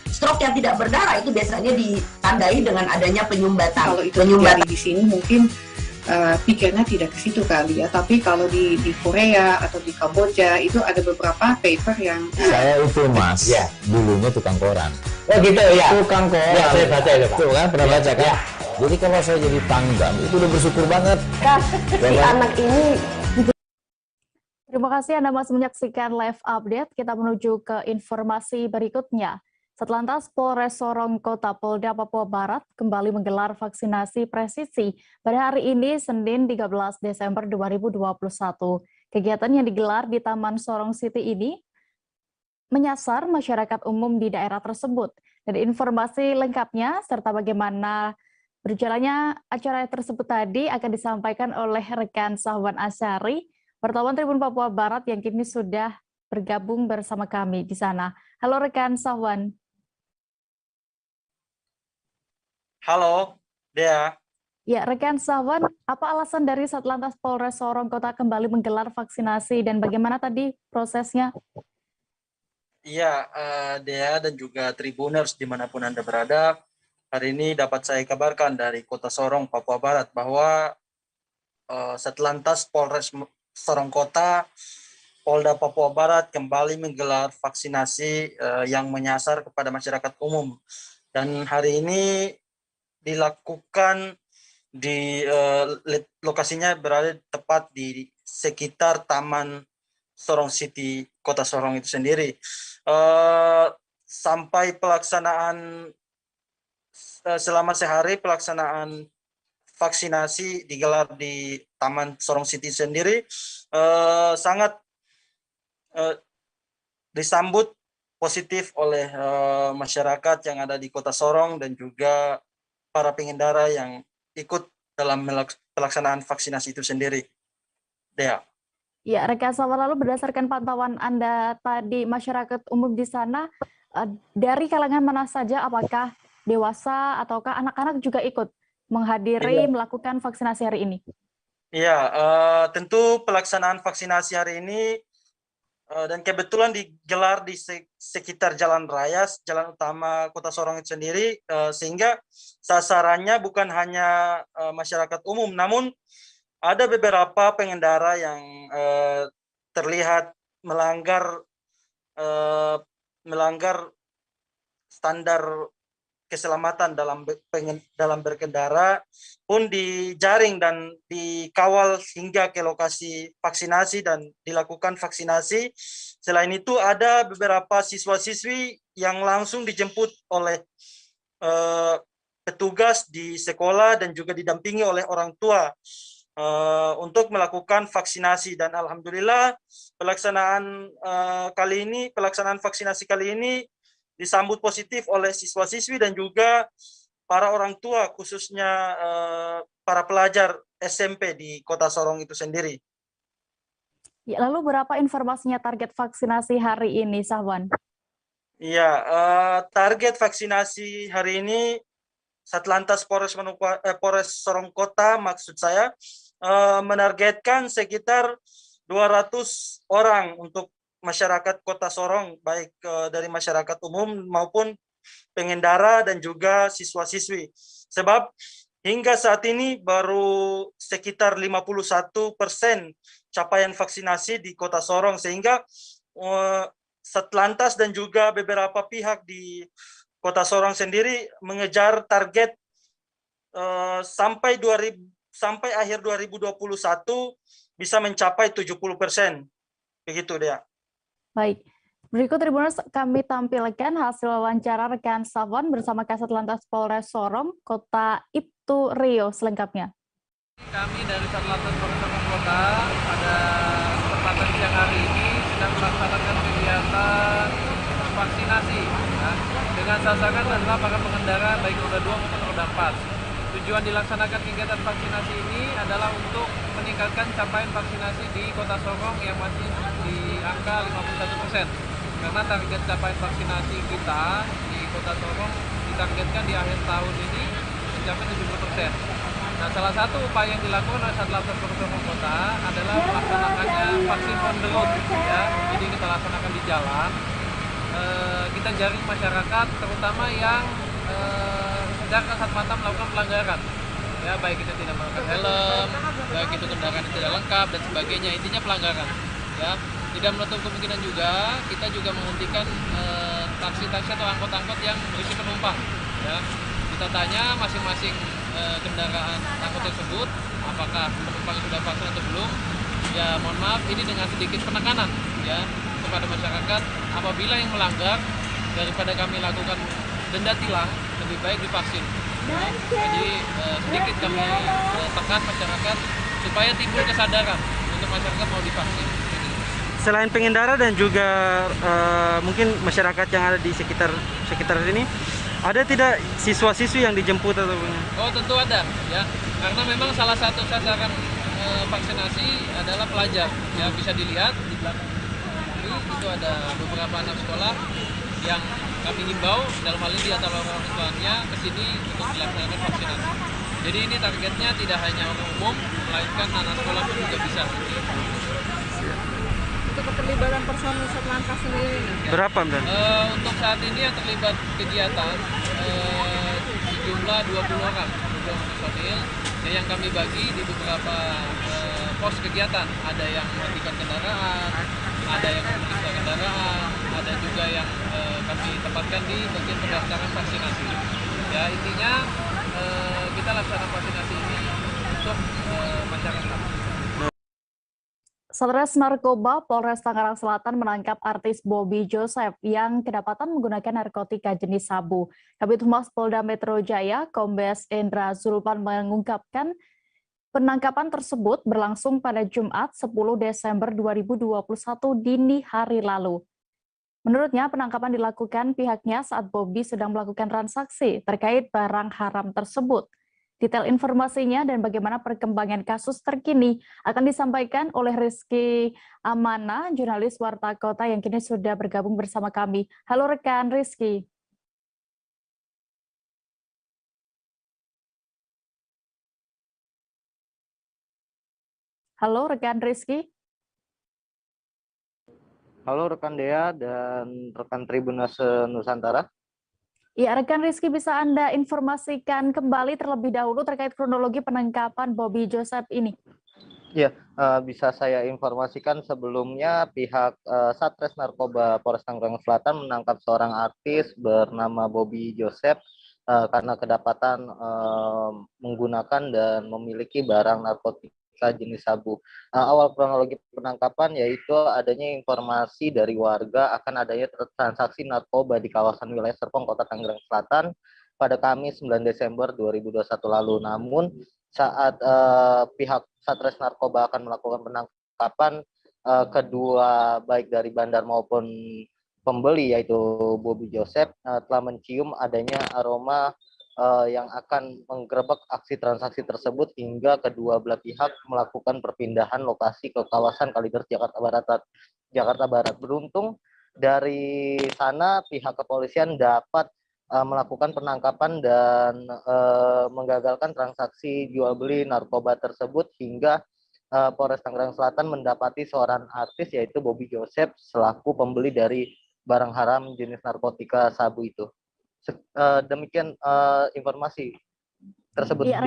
Stroke yang tidak berdarah itu biasanya ditandai dengan adanya penyumbatan. Kalau itu terjadi di sini mungkin pikirnya tidak ke situ kali ya. Tapi kalau di Korea atau di Kamboja itu ada beberapa paper yang Saya itu Mas, dulunya tukang koran. Oh gitu ya. Tukang koran. Ya, saya baca itu Pak. Tuh kan, pernah baca kan? Jadi kalau saya jadi pangdam, itu udah bersyukur banget. Si anak ini. Terima kasih Anda masih menyaksikan live update. Kita menuju ke informasi berikutnya. Satlantas Polres Sorong Kota Polda Papua Barat kembali menggelar vaksinasi presisi pada hari ini Senin 13 Desember 2021. Kegiatan yang digelar di Taman Sorong City ini menyasar masyarakat umum di daerah tersebut. Dan informasi lengkapnya serta bagaimana berjalannya acara tersebut tadi akan disampaikan oleh rekan Sahwan Asyari, wartawan Tribun Papua Barat yang kini sudah bergabung bersama kami di sana. Halo rekan Sahwan. Halo, Dea. Ya, rekan Sahwan, apa alasan dari Satlantas Polres Sorong Kota kembali menggelar vaksinasi dan bagaimana tadi prosesnya? Iya, Dea dan juga Tribuners dimanapun Anda berada, hari ini dapat saya kabarkan dari Kota Sorong, Papua Barat, bahwa Satlantas Polres Sorong Kota, Polda Papua Barat kembali menggelar vaksinasi yang menyasar kepada masyarakat umum. Dan hari ini dilakukan di lokasinya berada tepat di sekitar Taman Sorong City, Kota Sorong itu sendiri. Sampai pelaksanaan selama sehari pelaksanaan vaksinasi digelar di Taman Sorong City sendiri sangat disambut positif oleh masyarakat yang ada di Kota Sorong dan juga para pengendara yang ikut dalam pelaksanaan vaksinasi itu sendiri. Dea. Ya, rekan Sahwan, lalu berdasarkan pantauan Anda tadi, masyarakat umum di sana dari kalangan mana saja, apakah dewasa ataukah anak-anak juga ikut menghadiri melakukan vaksinasi hari ini? Iya, tentu pelaksanaan vaksinasi hari ini dan kebetulan digelar di sekitar jalan raya, jalan utama Kota Sorong itu sendiri, sehingga sasarannya bukan hanya masyarakat umum, namun ada beberapa pengendara yang terlihat melanggar standar keselamatan dalam berkendara pun dijaring dan dikawal hingga ke lokasi vaksinasi dan dilakukan vaksinasi. Selain itu ada beberapa siswa-siswi yang langsung dijemput oleh petugas di sekolah dan juga didampingi oleh orang tua untuk melakukan vaksinasi. Dan alhamdulillah pelaksanaan vaksinasi kali ini disambut positif oleh siswa-siswi dan juga para orang tua, khususnya para pelajar SMP di Kota Sorong itu sendiri. Ya, lalu berapa informasinya target vaksinasi hari ini, Sahwan? Iya, target vaksinasi hari ini Satlantas Polres Sorong Kota, maksud saya, menargetkan sekitar 200 orang untuk masyarakat Kota Sorong, baik dari masyarakat umum maupun pengendara dan juga siswa-siswi. Sebab hingga saat ini baru sekitar 51% capaian vaksinasi di Kota Sorong, sehingga Satlantas dan juga beberapa pihak di Kota Sorong sendiri mengejar target sampai akhir 2021 bisa mencapai 70%. Begitu dia. Baik. Berikut Tribuners kami tampilkan hasil wawancara rekan Safwan bersama Kasat Lantas Polres Sorong, Kota Ibtu Rio selengkapnya. Kami dari Satlantas Polres Sorong Kota pada kesempatan siang hari ini sedang melaksanakan kegiatan vaksinasi dengan sasaran adalah para pengendara baik roda 2 maupun roda 4. Tujuan dilaksanakan kegiatan vaksinasi ini adalah untuk meningkatkan capaian vaksinasi di Kota Sorong yang masih di angka 51%. Karena target capaian vaksinasi kita di Kota Sorong ditargetkan di akhir tahun ini mencapai 70%. Nah, salah satu upaya yang dilakukan oleh Satlantas Polres Sorong Kota adalah melaksanakannya vaksin on the road, ya. Jadi kita laksanakan di jalan. Kita jaring masyarakat, terutama yang sedang kasat mata melakukan pelanggaran, ya, baik itu tidak menggunakan helm, baik itu kendaraan yang tidak lengkap dan sebagainya, intinya pelanggaran, ya. Tidak menutup kemungkinan juga kita juga menghentikan taksi-taksi atau angkot-angkot yang berisi penumpang, ya. Kita tanya masing-masing kendaraan angkot tersebut apakah penumpang sudah vaksin atau belum. Ya, mohon maaf, ini dengan sedikit penekanan, ya, kepada masyarakat, apabila yang melanggar daripada kami lakukan denda tilang, lebih baik divaksin. Jadi sedikit kami tekan masyarakat supaya timbul kesadaran untuk masyarakat mau divaksin. Selain pengendara dan juga mungkin masyarakat yang ada di sekitar sini, ada tidak siswa-siswi yang dijemput atau? Oh, tentu ada, ya. Karena memang salah satu sasaran vaksinasi adalah pelajar. Ya, bisa dilihat di belakang itu ada beberapa anak sekolah yang kami himbau dalam hal ini antara orang tuanya ke sini untuk dilaksanakan vaksinasi. Jadi ini targetnya tidak hanya orang umum, melainkan anak sekolah pun juga bisa. Untuk keterlibatan personil Satlantas sendiri? Berapa, Mbak? Untuk saat ini yang terlibat kegiatan sejumlah 20 orang personil, yang kami bagi di beberapa pos kegiatan. Ada yang mematikan kendaraan, ada yang memeriksa kendaraan, ada juga yang kami tempatkan di bagian pendaftaran vaksinasi. Ya, intinya kita laksanakan vaksinasi ini untuk masyarakat. Satres Narkoba Polres Tangerang Selatan menangkap artis Bobby Joseph yang kedapatan menggunakan narkotika jenis sabu. Kabid Humas Polda Metro Jaya, Kombes Endra Zulpan mengungkapkan penangkapan tersebut berlangsung pada Jumat 10 Desember 2021 dini hari lalu. Menurutnya, penangkapan dilakukan pihaknya saat Bobby sedang melakukan transaksi terkait barang haram tersebut. Detail informasinya dan bagaimana perkembangan kasus terkini akan disampaikan oleh Rizky Amana, jurnalis Warta Kota yang kini sudah bergabung bersama kami. Halo rekan Rizky. Halo rekan Rizky. Halo rekan Dea dan rekan Tribuners Nusantara. Ya, rekan Rizky, bisa Anda informasikan kembali terlebih dahulu terkait kronologi penangkapan Bobby Joseph ini? Ya, bisa saya informasikan sebelumnya pihak Satres Narkoba Polres Tangerang Selatan menangkap seorang artis bernama Bobby Joseph karena kedapatan menggunakan dan memiliki barang narkotika jenis sabu. Awal kronologi penangkapan yaitu adanya informasi dari warga akan adanya transaksi narkoba di kawasan wilayah Serpong, Kota Tangerang Selatan pada Kamis 9 Desember 2021 lalu. Namun saat pihak Satres Narkoba akan melakukan penangkapan, kedua baik dari bandar maupun pembeli yaitu Bobby Joseph telah mencium adanya aroma yang akan menggerebek aksi transaksi tersebut hingga kedua belah pihak melakukan perpindahan lokasi ke kawasan Kalideres, Jakarta Barat. Beruntung dari sana pihak kepolisian dapat melakukan penangkapan dan menggagalkan transaksi jual beli narkoba tersebut hingga Polres Tangerang Selatan mendapati seorang artis yaitu Bobby Joseph selaku pembeli dari barang haram jenis narkotika sabu itu. Demikian informasi tersebut. Iya,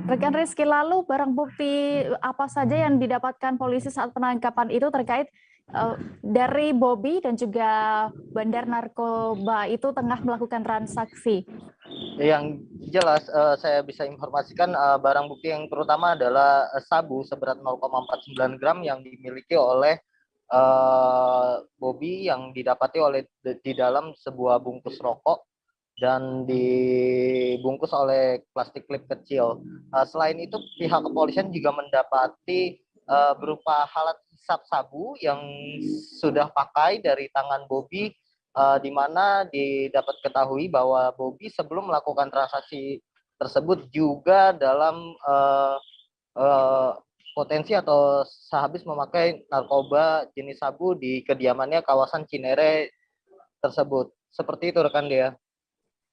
rekan Rizky, lalu barang bukti apa saja yang didapatkan polisi saat penangkapan itu terkait dari Bobby dan juga bandar narkoba itu tengah melakukan transaksi? Yang jelas saya bisa informasikan barang bukti yang terutama adalah sabu seberat 0,49 gram yang dimiliki oleh Bobby, yang didapati di dalam sebuah bungkus rokok dan dibungkus oleh plastik klip kecil. Selain itu, pihak kepolisian juga mendapati berupa alat hisap sabu yang sudah pakai dari tangan Bobby, di mana didapat ketahui bahwa Bobby sebelum melakukan transaksi tersebut juga dalam potensi atau sehabis memakai narkoba jenis sabu di kediamannya kawasan Cinere tersebut. Seperti itu rekan Dea.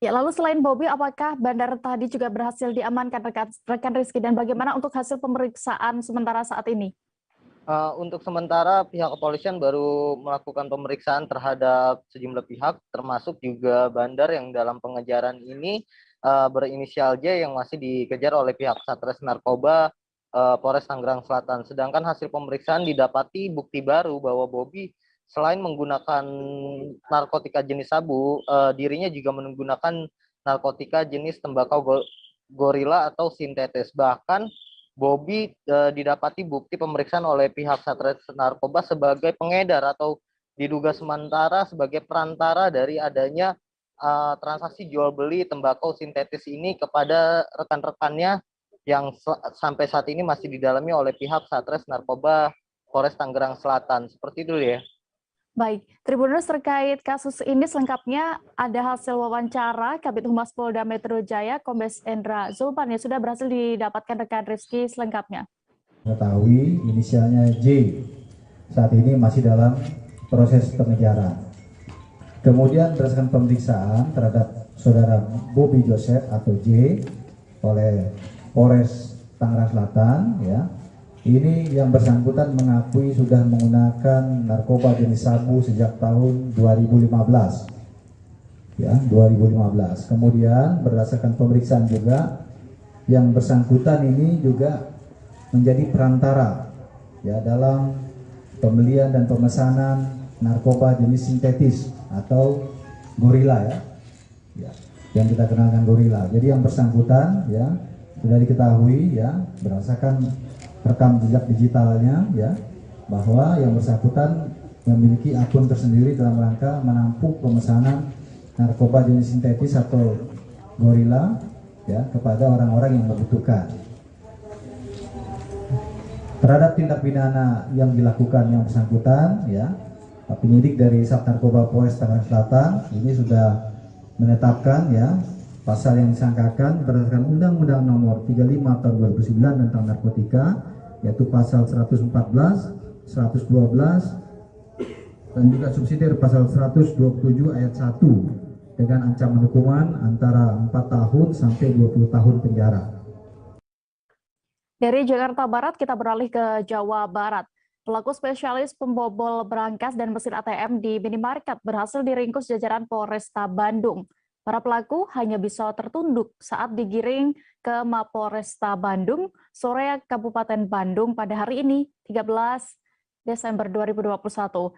Ya, lalu selain Bobby, apakah bandar tadi juga berhasil diamankan rekan Rizky, dan bagaimana untuk hasil pemeriksaan sementara saat ini? Untuk sementara pihak kepolisian baru melakukan pemeriksaan terhadap sejumlah pihak, termasuk juga bandar yang dalam pengejaran ini berinisial J yang masih dikejar oleh pihak Satres Narkoba Polres Tangerang Selatan. Sedangkan hasil pemeriksaan didapati bukti baru bahwa Bobby selain menggunakan narkotika jenis sabu, dirinya juga menggunakan narkotika jenis tembakau gorila atau sintetis. Bahkan Bobby didapati bukti pemeriksaan oleh pihak Satres Narkoba sebagai pengedar atau diduga sementara sebagai perantara dari adanya transaksi jual beli tembakau sintetis ini kepada rekan-rekannya yang sampai saat ini masih didalami oleh pihak Satres Narkoba Polres Tangerang Selatan. Seperti itu ya. Baik, Tribuners, terkait kasus ini selengkapnya ada hasil wawancara Kabid Humas Polda Metro Jaya, Kombes Endra Zulpan, yang sudah berhasil didapatkan rekan Rizky selengkapnya. Mengetahui inisialnya J, saat ini masih dalam proses pengejaran. Kemudian berdasarkan pemeriksaan terhadap saudara Bobby Joseph atau J oleh Polres Tangerang Selatan, ya, ini yang bersangkutan mengakui sudah menggunakan narkoba jenis sabu sejak tahun 2015, ya, 2015. Kemudian berdasarkan pemeriksaan juga yang bersangkutan ini juga menjadi perantara, ya, dalam pembelian dan pemesanan narkoba jenis sintetis atau gorila, ya, yang kita kenalkan gorila. Jadi yang bersangkutan, ya, sudah diketahui, ya, berdasarkan rekam jejak digitalnya, ya, bahwa yang bersangkutan memiliki akun tersendiri dalam rangka menampung pemesanan narkoba jenis sintetis atau gorila, ya, kepada orang-orang yang membutuhkan. Terhadap tindak pidana yang dilakukan yang bersangkutan, ya, penyidik dari Sat Narkoba Polres Tangerang Selatan ini sudah menetapkan, ya, pasal yang disangkakan berdasarkan Undang-Undang Nomor 35 Tahun 2009 tentang narkotika, yaitu pasal 114, 112, dan juga subsidiar pasal 127 ayat 1 dengan ancaman hukuman antara 4 tahun sampai 20 tahun penjara. Dari Jakarta Barat kita beralih ke Jawa Barat. Pelaku spesialis pembobol berangkas dan mesin ATM di minimarket berhasil diringkus jajaran Polresta Bandung. Para pelaku hanya bisa tertunduk saat digiring ke Mapolresta Bandung sore Kabupaten Bandung pada hari ini, 13 Desember 2021.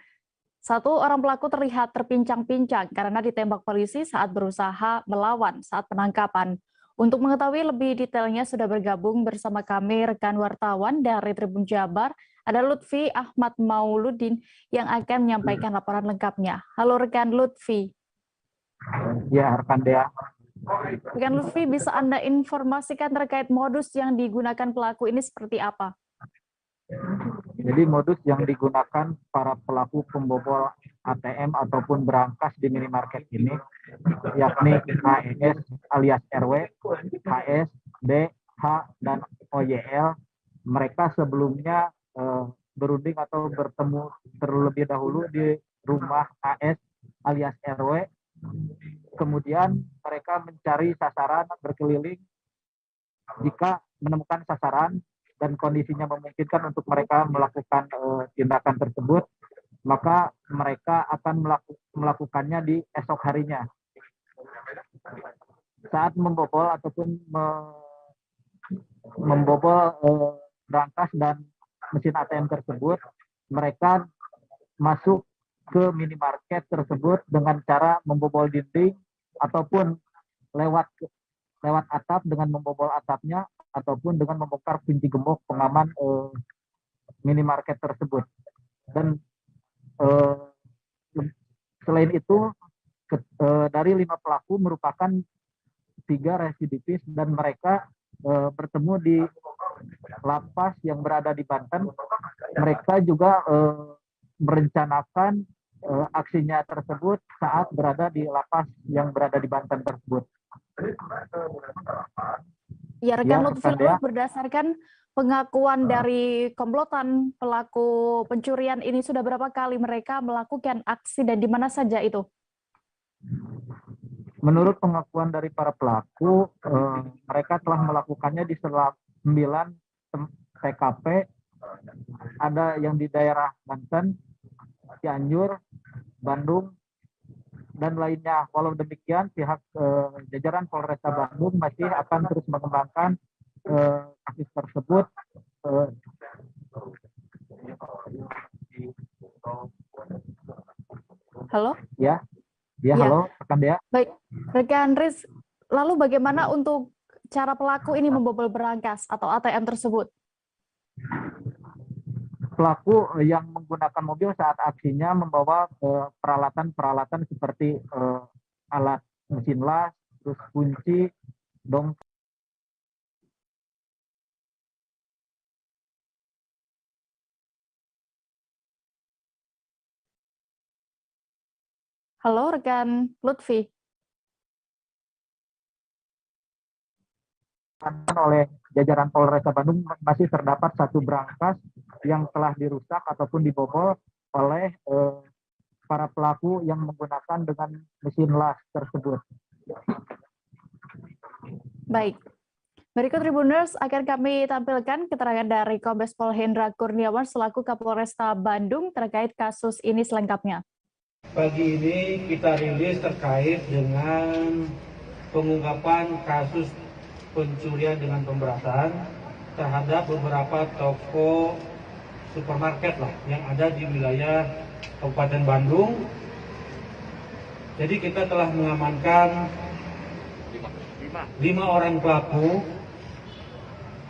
Satu orang pelaku terlihat terpincang-pincang karena ditembak polisi saat berusaha melawan saat penangkapan. Untuk mengetahui lebih detailnya sudah bergabung bersama kami rekan wartawan dari Tribun Jabar, ada Lutfi Ahmad Mauludin yang akan menyampaikan laporan lengkapnya. Halo rekan Lutfi. Ya, rekan Dea. Rekan Lutfi, bisa Anda informasikan terkait modus yang digunakan pelaku ini seperti apa? Jadi modus yang digunakan para pelaku pembobol ATM ataupun berangkas di minimarket ini, yakni HES alias RW, HS, B, H, dan OYL. Mereka sebelumnya berunding atau bertemu terlebih dahulu di rumah HS alias RW. Kemudian mereka mencari sasaran berkeliling. Jika menemukan sasaran dan kondisinya memungkinkan untuk mereka melakukan tindakan tersebut, maka mereka akan melakukannya di esok harinya. saat membobol ataupun membobol brankas dan mesin ATM tersebut, mereka masuk ke minimarket tersebut dengan cara membobol dinding ataupun lewat atap dengan membobol atapnya ataupun dengan membongkar kunci gembok pengaman minimarket tersebut. Dan selain itu dari 5 pelaku merupakan 3 residivis dan mereka bertemu di lapas yang berada di Banten. Mereka juga merencanakan aksinya tersebut saat berada di lapas yang berada di Banten tersebut. Ya, rekan Lutfi, berdasarkan pengakuan dari komplotan pelaku pencurian ini, sudah berapa kali mereka melakukan aksi dan di mana saja itu? Menurut pengakuan dari para pelaku, mereka telah melakukannya di 9 TKP, ada yang di daerah Banten, Cianjur, Bandung, dan lainnya. Walau demikian, pihak jajaran Polresta Bandung masih akan terus mengembangkan kasus tersebut. Halo? Ya, halo, rekan Dea. Baik, rekan Riz, lalu bagaimana untuk cara pelaku ini membobol berangkas atau ATM tersebut? Pelaku yang menggunakan mobil saat aksinya membawa peralatan-peralatan seperti alat mesin las, terus kunci, dompet. Halo, rekan Lutfi. Oleh jajaran Polresta Bandung masih terdapat 1 brankas yang telah dirusak ataupun dibobol oleh para pelaku yang menggunakan dengan mesin las tersebut. Baik. Berikut Tribuners akan kami tampilkan keterangan dari Kombes Pol Hendra Kurniawan selaku Kapolresta Bandung terkait kasus ini selengkapnya. Pagi ini kita rilis terkait dengan pengungkapan kasus pencurian dengan pemberatan terhadap beberapa toko supermarket yang ada di wilayah Kabupaten Bandung. Jadi kita telah mengamankan 5 orang pelaku,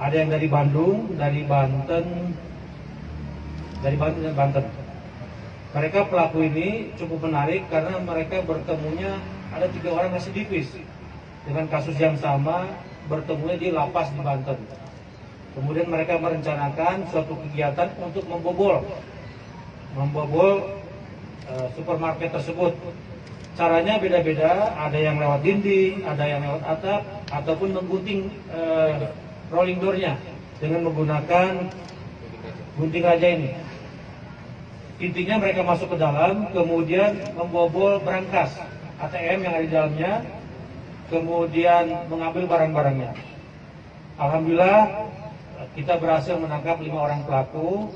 ada yang dari Bandung, dari Banten, dan Banten. Mereka pelaku ini cukup menarik karena mereka bertemunya ada 3 orang residivis dengan kasus yang sama, bertemunya di lapas di Banten. Kemudian mereka merencanakan suatu kegiatan untuk membobol supermarket tersebut. Caranya beda-beda, ada yang lewat dinding, ada yang lewat atap, ataupun menggunting rolling door-nya dengan menggunakan gunting raja ini. Intinya mereka masuk ke dalam, kemudian membobol brankas ATM yang ada di dalamnya, kemudian mengambil barang-barangnya. Alhamdulillah kita berhasil menangkap 5 orang pelaku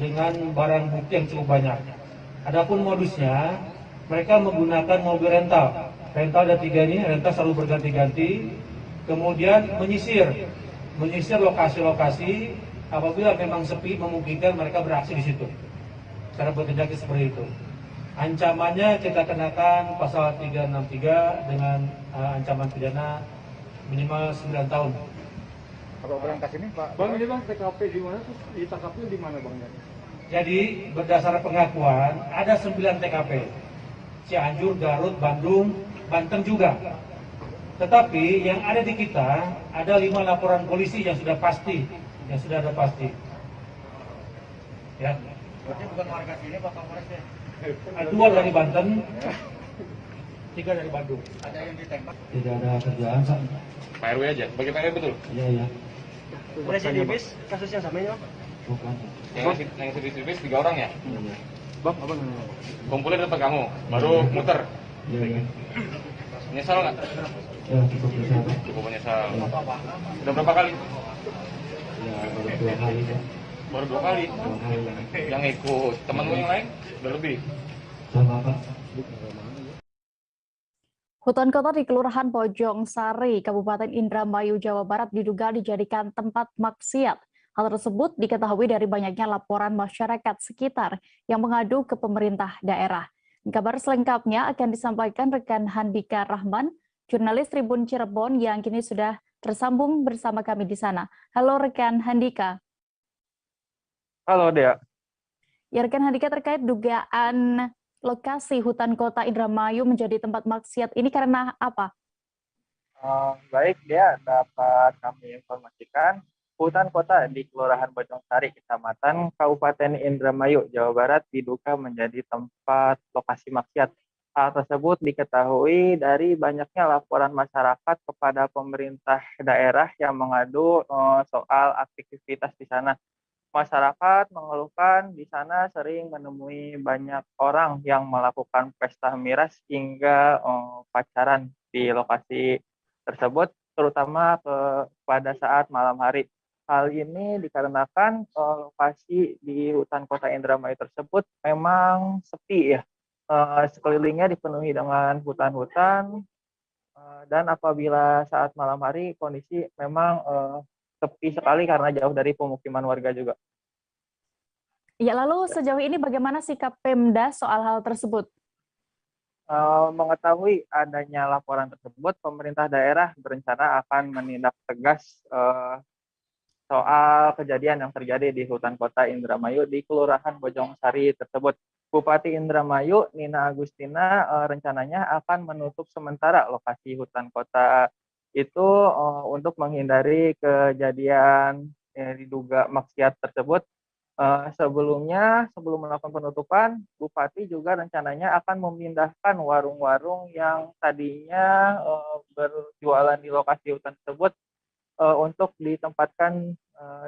dengan barang bukti yang cukup banyak. Adapun modusnya, mereka menggunakan mobil rental. Rental ada 3 ini, rental selalu berganti-ganti. Kemudian menyisir lokasi-lokasi. Apabila memang sepi, memungkinkan mereka beraksi di situ. Cara bertindak seperti itu. Ancamannya kita kenakan pasal 363 dengan ancaman pidana minimal 9 tahun. Kalau berangkas ini, Pak? Bang, ini Bang, TKP di mana tuh? Ditangkapnya di mana, Bang? Jadi, berdasarkan pengakuan, ada 9 TKP. Cianjur, Garut, Bandung, Banten juga. Tetapi yang ada di kita, ada 5 laporan polisi yang sudah pasti. Ya. Berarti bukan warga sini, Pak Kapolres ya? 2 dari Banten, 3 dari Bandung. Ada yang ditembak? Tidak ada kerjaan, Pak. Pak RW aja, bagi Pak RW betul? Iya. Residivis kasus yang sama ini, Bang? Bukan. Yang residivis 3 orang ya? Iya. Bang, apa namanya? Kumpulin depan kamu, baru muter. Iya. Menyesal nggak? Ya, cukup menyesal. Cukup menyesal. Udah berapa kali? Ya, baru 2 kali. Baru 2 kali? 2 kali. Yang ikut, temanmu yang lain? Udah lebih? Sama, Pak. Hutan kota di Kelurahan Bojong Sari, Kabupaten Indramayu, Jawa Barat diduga dijadikan tempat maksiat. Hal tersebut diketahui dari banyaknya laporan masyarakat sekitar yang mengadu ke pemerintah daerah. Kabar selengkapnya akan disampaikan rekan Handika Rahman, jurnalis Tribun Cirebon yang kini sudah tersambung bersama kami di sana. Halo rekan Handika. Halo Dea. Ya rekan Handika, terkait dugaan lokasi hutan kota Indramayu menjadi tempat maksiat ini karena apa? Baik, Dea, dapat kami informasikan hutan kota di Kelurahan Bojong Sari, Kecamatan Kabupaten Indramayu, Jawa Barat diduga menjadi tempat lokasi maksiat. Hal tersebut diketahui dari banyaknya laporan masyarakat kepada pemerintah daerah yang mengadu soal aktivitas di sana. Masyarakat mengeluhkan di sana sering menemui banyak orang yang melakukan pesta miras hingga pacaran di lokasi tersebut, terutama pada saat malam hari. Hal ini dikarenakan lokasi di hutan kota Indramayu tersebut memang sepi ya. Sekelilingnya dipenuhi dengan hutan-hutan dan apabila saat malam hari kondisi memang sepi sekali karena jauh dari pemukiman warga juga. Ya, lalu sejauh ini bagaimana sikap Pemda soal hal tersebut? Mengetahui adanya laporan tersebut, pemerintah daerah berencana akan menindak tegas soal kejadian yang terjadi di hutan kota Indramayu di Kelurahan Bojong Sari tersebut. Bupati Indramayu, Nina Agustina, rencananya akan menutup sementara lokasi hutan kota itu untuk menghindari kejadian diduga maksiat tersebut. Sebelumnya, sebelum melakukan penutupan, Bupati juga rencananya akan memindahkan warung-warung yang tadinya berjualan di lokasi hutan tersebut untuk ditempatkan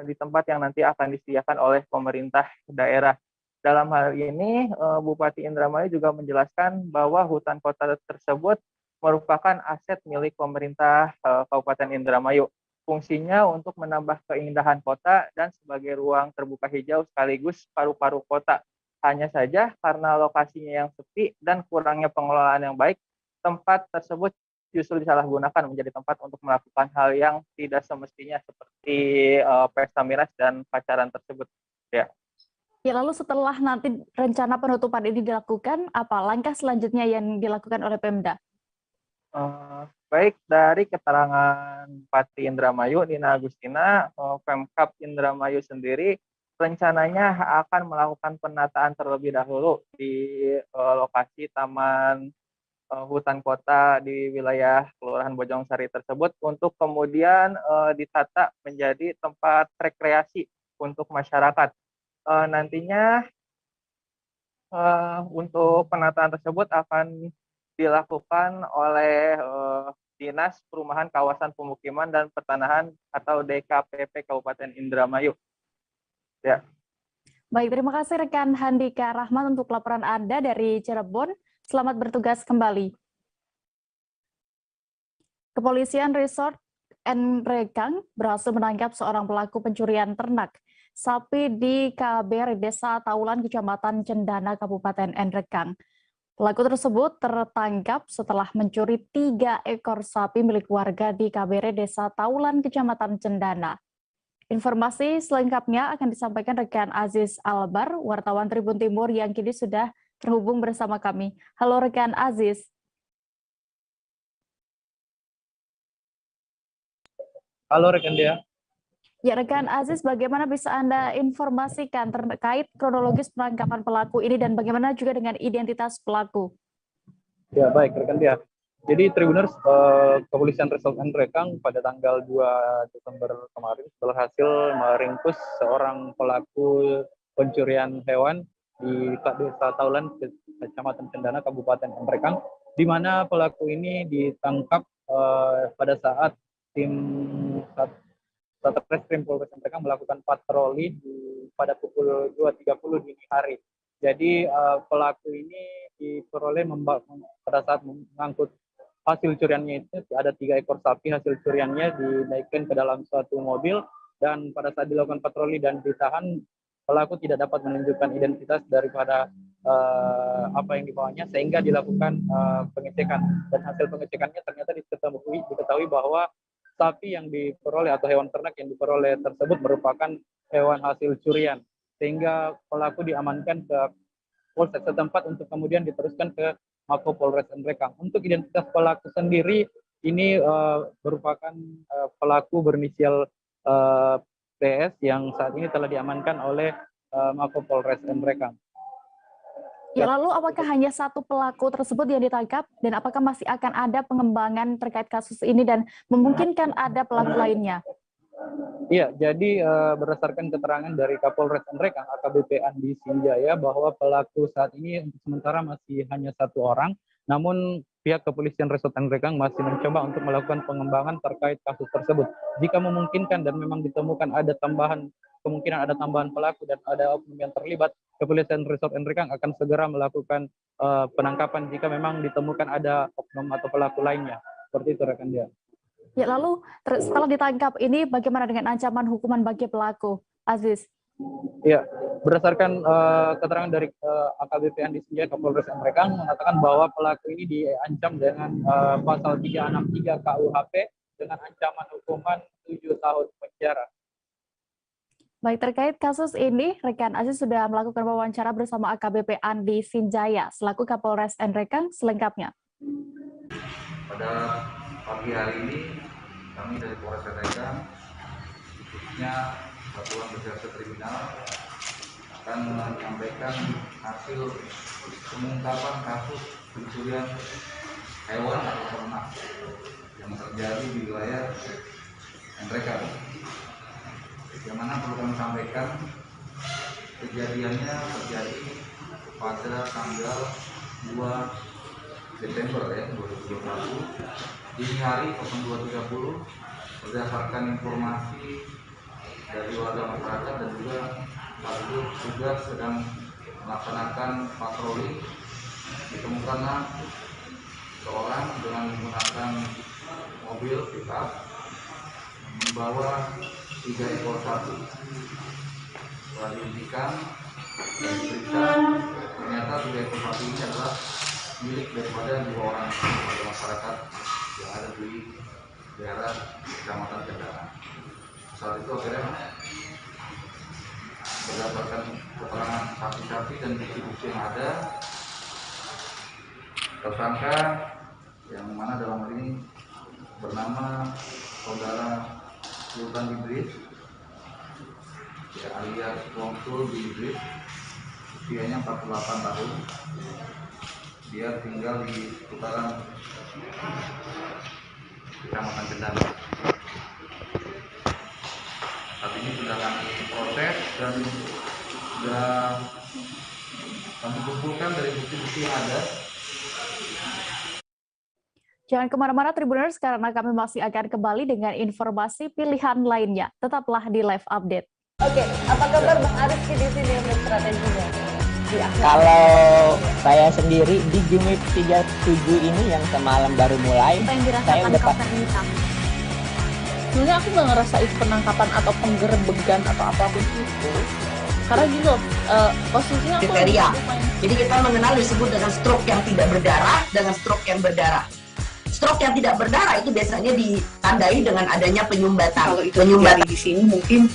di tempat yang nanti akan disediakan oleh pemerintah daerah. Dalam hal ini, Bupati Indramayu juga menjelaskan bahwa hutan kota tersebut merupakan aset milik pemerintah Kabupaten Indramayu. Fungsinya untuk menambah keindahan kota dan sebagai ruang terbuka hijau sekaligus paru-paru kota. Hanya saja karena lokasinya yang sepi dan kurangnya pengelolaan yang baik, tempat tersebut justru disalahgunakan menjadi tempat untuk melakukan hal yang tidak semestinya seperti pesta miras dan pacaran tersebut. Ya. Ya, lalu setelah nanti rencana penutupan ini dilakukan, apa langkah selanjutnya yang dilakukan oleh Pemda? Baik, dari keterangan Bupati Indramayu, Nina Agustina, Pemkab Indramayu sendiri rencananya akan melakukan penataan terlebih dahulu di lokasi taman hutan kota di wilayah Kelurahan Bojong Sari tersebut untuk kemudian ditata menjadi tempat rekreasi untuk masyarakat. Nantinya untuk penataan tersebut akan dilakukan oleh Dinas Perumahan Kawasan Pemukiman dan Pertanahan atau DKPP Kabupaten Indramayu. Ya. Baik, terima kasih rekan Handika Rahman untuk laporan Anda dari Cirebon. Selamat bertugas kembali. Kepolisian Resort Nrekang berhasil menangkap seorang pelaku pencurian ternak sapi di KBR Desa Taulan, Kecamatan Cendana, Kabupaten Nrekang. Pelaku tersebut tertangkap setelah mencuri 3 ekor sapi milik warga di KBR Desa Taulan, Kecamatan Cendana. Informasi selengkapnya akan disampaikan rekan Aziz Albar, wartawan Tribun Timur yang kini sudah terhubung bersama kami. Halo rekan Aziz. Halo rekan Dea. Ya rekan Aziz, bagaimana bisa Anda informasikan terkait kronologis penangkapan pelaku ini dan bagaimana juga dengan identitas pelaku? Ya baik rekan Dea. Jadi Tribuners, Kepolisian Resort Nrekang pada tanggal 2 Desember kemarin berhasil meringkus seorang pelaku pencurian hewan di Desa Taulan, Kecamatan Cendana, Kabupaten Nrekang, di mana pelaku ini ditangkap pada saat tim Satreskrim Polres Nrekang melakukan patroli pada pukul 2.30 dini hari. Jadi pelaku ini diperoleh pada saat mengangkut hasil curiannya itu ada 3 ekor sapi hasil curiannya dinaikkan ke dalam suatu mobil, dan pada saat dilakukan patroli dan ditahan, pelaku tidak dapat menunjukkan identitas daripada apa yang dibawanya sehingga dilakukan pengecekan, dan hasil pengecekannya ternyata diketahui bahwa sapi yang diperoleh atau hewan ternak yang diperoleh tersebut merupakan hewan hasil curian, sehingga pelaku diamankan ke polsek setempat untuk kemudian diteruskan ke Mako Polres Nrekang. Untuk identitas pelaku sendiri ini merupakan pelaku berinisial PS yang saat ini telah diamankan oleh Mako Polres Nrekang. Ya, lalu apakah hanya satu pelaku tersebut yang ditangkap dan apakah masih akan ada pengembangan terkait kasus ini dan memungkinkan ada pelaku lainnya? Iya, jadi berdasarkan keterangan dari Kapolres Nrekang AKBP Andi Sinjaya bahwa pelaku saat ini untuk sementara masih hanya satu orang, namun pihak kepolisian Resort Nrekang masih mencoba untuk melakukan pengembangan terkait kasus tersebut. Jika memungkinkan dan memang ditemukan ada kemungkinan ada tambahan pelaku dan ada oknum yang terlibat, kepolisian Resort Nrekang akan segera melakukan penangkapan jika memang ditemukan ada oknum atau pelaku lainnya. Seperti itu rekan dia. Ya, lalu setelah ditangkap ini bagaimana dengan ancaman hukuman bagi pelaku, Aziz? Ya, berdasarkan keterangan dari AKBP Andi Sinjaya Kapolres Nrekang mengatakan bahwa pelaku ini diancam dengan pasal 363 KUHP dengan ancaman hukuman 7 tahun penjara. Baik, terkait kasus ini, rekan Aziz sudah melakukan wawancara bersama AKBP Andi Sinjaya selaku Kapolres Nrekang. Selengkapnya. Pada pagi hari ini kami dari Polres Nrekang, khususnya Satuan Reserse Kriminal, akan menyampaikan hasil pengungkapan kasus pencurian hewan atau ternak yang terjadi di wilayah Nrekang. Yang mana perlu kami sampaikan, kejadiannya terjadi pada tanggal 2 Desember 2021 dini hari 02.30 berdasarkan informasi dari warga masyarakat dan juga petugas sedang melaksanakan patroli, ditemukanlah seorang dengan menggunakan mobil pickup membawa 3 ekor sapi. Setelah dihentikan dan diperiksa, ternyata 3 ekor sapi ini adalah milik daripada 2 orang warga masyarakat yang ada di daerah Kecamatan Kendara. Saat itu akhirnya berdasarkan keterangan saksi-saksi dan bukti-bukti yang ada, tersangka yang mana dalam hal ini bernama Saudara Sultan Idris, ya, alias Wongsul Idris, usianya 48 tahun. Dia tinggal di seputaran Kecamatan Kendara. Saat ini sudah kami proses dan sudah kami kumpulkan dari bukti-bukti yang ada. Jangan kemana-mana Tribuners, karena kami masih akan kembali dengan informasi pilihan lainnya. Tetaplah di Live Update. Oke, apa kabar Bang Arifki di sini untuk strateginya? Kalau saya sendiri di Game Week 37 ini yang semalam baru mulai, saya udah pasti. Sebenarnya aku nggak ngerasa itu penangkapan atau penggerebegan atau apapun itu. Karena gitu, posisinya aku kriteria. Jadi kita mengenal disebut dengan stroke yang tidak berdarah dengan stroke yang berdarah. Stroke yang tidak berdarah itu biasanya ditandai dengan adanya penyumbatan. Kalau itu terjadi di sini mungkin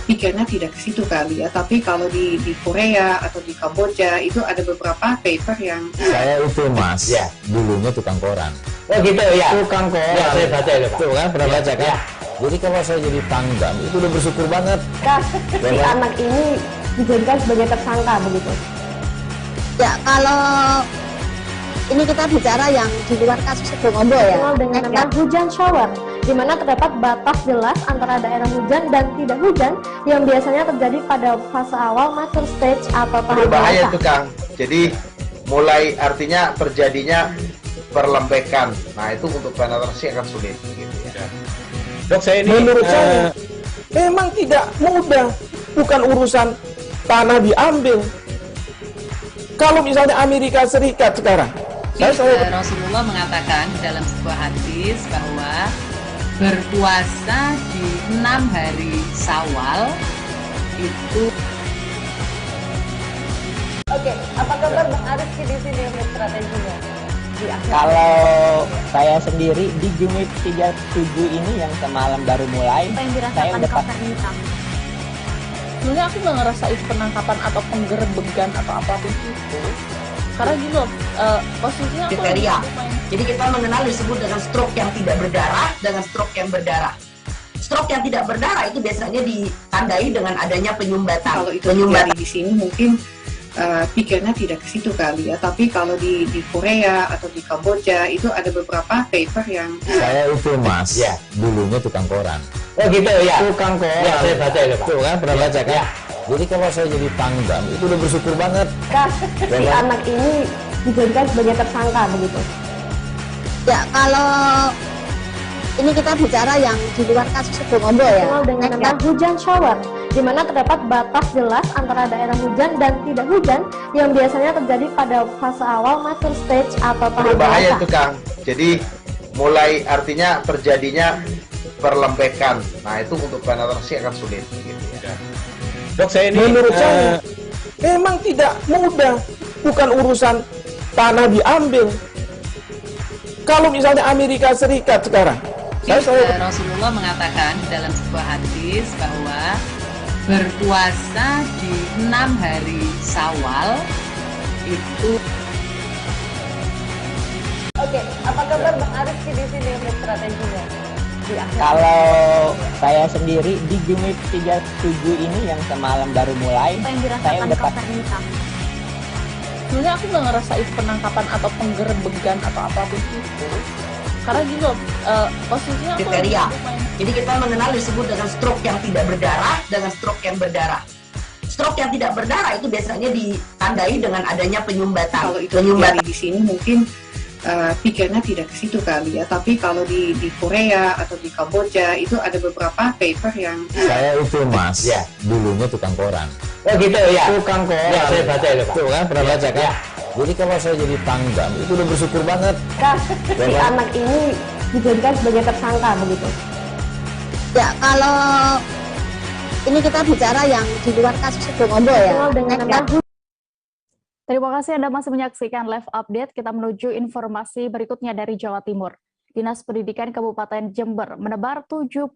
pikirnya tidak ke situ kali ya. Tapi kalau di Korea atau di Kamboja itu ada beberapa paper yang saya itu Mas, ya, dulunya tukang koran. Oh gitu ya. Tukang koran. Ya, saya baca ya, Pak. Tuh kan pernah baca kan? Ya. Jadi kalau saya jadi pangdam itu udah bersyukur banget. Si anak ini dijadikan sebagai tersangka begitu. Ya, kalau ini kita bicara yang di luar kasus Sebongombo ya. Dengan nama hujan shower, di mana terdapat batas jelas antara daerah hujan dan tidak hujan yang biasanya terjadi pada fase awal mature stage atau tahap bahaya dewasa. itu Kang. Jadi mulai artinya terjadinya perlembekan. Nah itu untuk penetrasi akan sulit. Gitu ya. Dok, saya ini menurut saya memang tidak mudah, bukan urusan tanah diambil. Kalau misalnya Amerika Serikat sekarang, Rasulullah mengatakan dalam sebuah hadis bahwa berpuasa di 6 hari Syawal itu. Oke, apa kabar Bang Ariski di sini untuk strateginya? Kalau saya sendiri di Jumit 37 ini yang semalam baru mulai, saya udah pasti. Sebenarnya aku nggak ngerasa itu penangkapan atau penggerebegan atau apapun itu. Karena gitu loh, posisinya aku kriteria. Jadi kita mengenal disebut dengan stroke yang tidak berdarah dengan stroke yang berdarah. Stroke yang tidak berdarah itu biasanya ditandai dengan adanya penyumbatan. Kalau itu terjadi di sini mungkin pikirnya tidak ke situ kali ya, tapi kalau di Korea atau di Kamboja itu ada beberapa paper yang saya itu mas, ya dulunya tukang koran. Oh gitu ya, Tukang koran. Ya, saya baca itu Pak. Tuh kan pernah baca kan? Ya. Jadi kalau saya jadi pangdam itu udah bersyukur banget. Si anak ini dijadikan sebagai tersangka begitu. Ya, kalau ini kita bicara yang di luar kasus Sebongombo ya, dengan hujan shower, di mana terdapat batas jelas antara daerah hujan dan tidak hujan yang biasanya terjadi pada fase awal mature stage atau tahap Berbahaya dewasa. itu Kang. Jadi mulai artinya terjadinya perlembekan. Nah itu untuk penetrasi akan sulit. Gitu ya. Dok, saya ini menurut saya memang tidak mudah, bukan urusan tanah diambil. Kalau misalnya Amerika Serikat sekarang, Rasulullah mengatakan dalam sebuah hadis bahwa berpuasa di 6 hari Syawal itu. Oke, apa kabar Bang Ariski di sini untuk strateginya? Kalau saya sendiri di Jumit 37 ini yang semalam baru mulai, saya udah pasti. Sebenarnya aku nggak ngerasa itu penangkapan atau penggerebegan atau apapun itu. Karena gitu loh, posisinya aku kriteria. Jadi kita mengenal disebut dengan stroke yang tidak berdarah dengan stroke yang berdarah. Stroke yang tidak berdarah itu biasanya ditandai dengan adanya penyumbatan. Kalau itu terjadi di sini mungkin pikirnya tidak ke situ kali ya, tapi kalau di Korea atau di Kamboja itu ada beberapa paper yang saya itu mas, ya dulunya tukang koran. Oh gitu ya, Tukang koran. Ya, saya baca itu Pak. Tuh kan pernah baca kan? Ya. Jadi kalau saya jadi pangdam itu udah bersyukur banget. Si anak ini dijadikan sebagai tersangka begitu. Ya, kalau ini kita bicara yang di luar kasus Sebongombo ya, dengan Terima kasih Anda masih menyaksikan live update. Kita menuju informasi berikutnya dari Jawa Timur. Dinas Pendidikan Kabupaten Jember menebar 77.000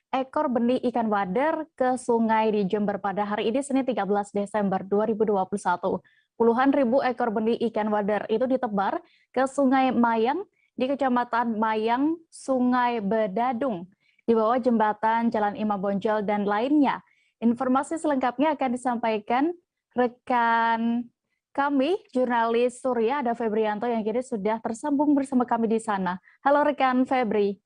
ekor benih ikan wader ke sungai di Jember pada hari ini Senin 13 Desember 2021. Puluhan ribu ekor benih ikan wader itu ditebar ke Sungai Mayang di Kecamatan Mayang, Sungai Bedadung, di bawah jembatan Jalan Imam Bonjol dan lainnya. Informasi selengkapnya akan disampaikan rekan kami, jurnalis Surya, ada Febrianto yang kini sudah tersambung bersama kami di sana. Halo rekan Febri.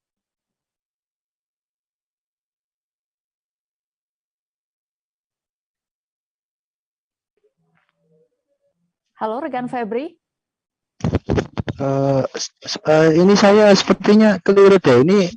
Halo rekan Febri. Ini saya sepertinya keliru deh. Ini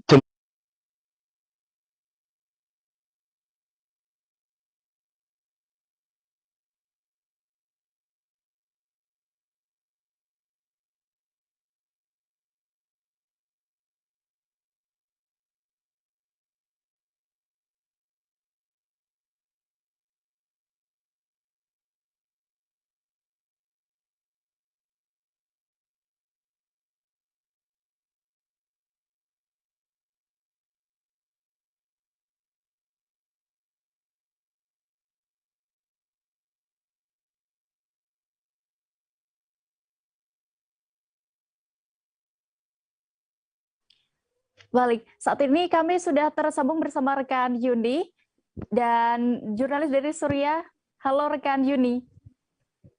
Balik, saat ini kami sudah tersambung bersama rekan Yuni dan jurnalis dari Surya. Halo rekan Yuni.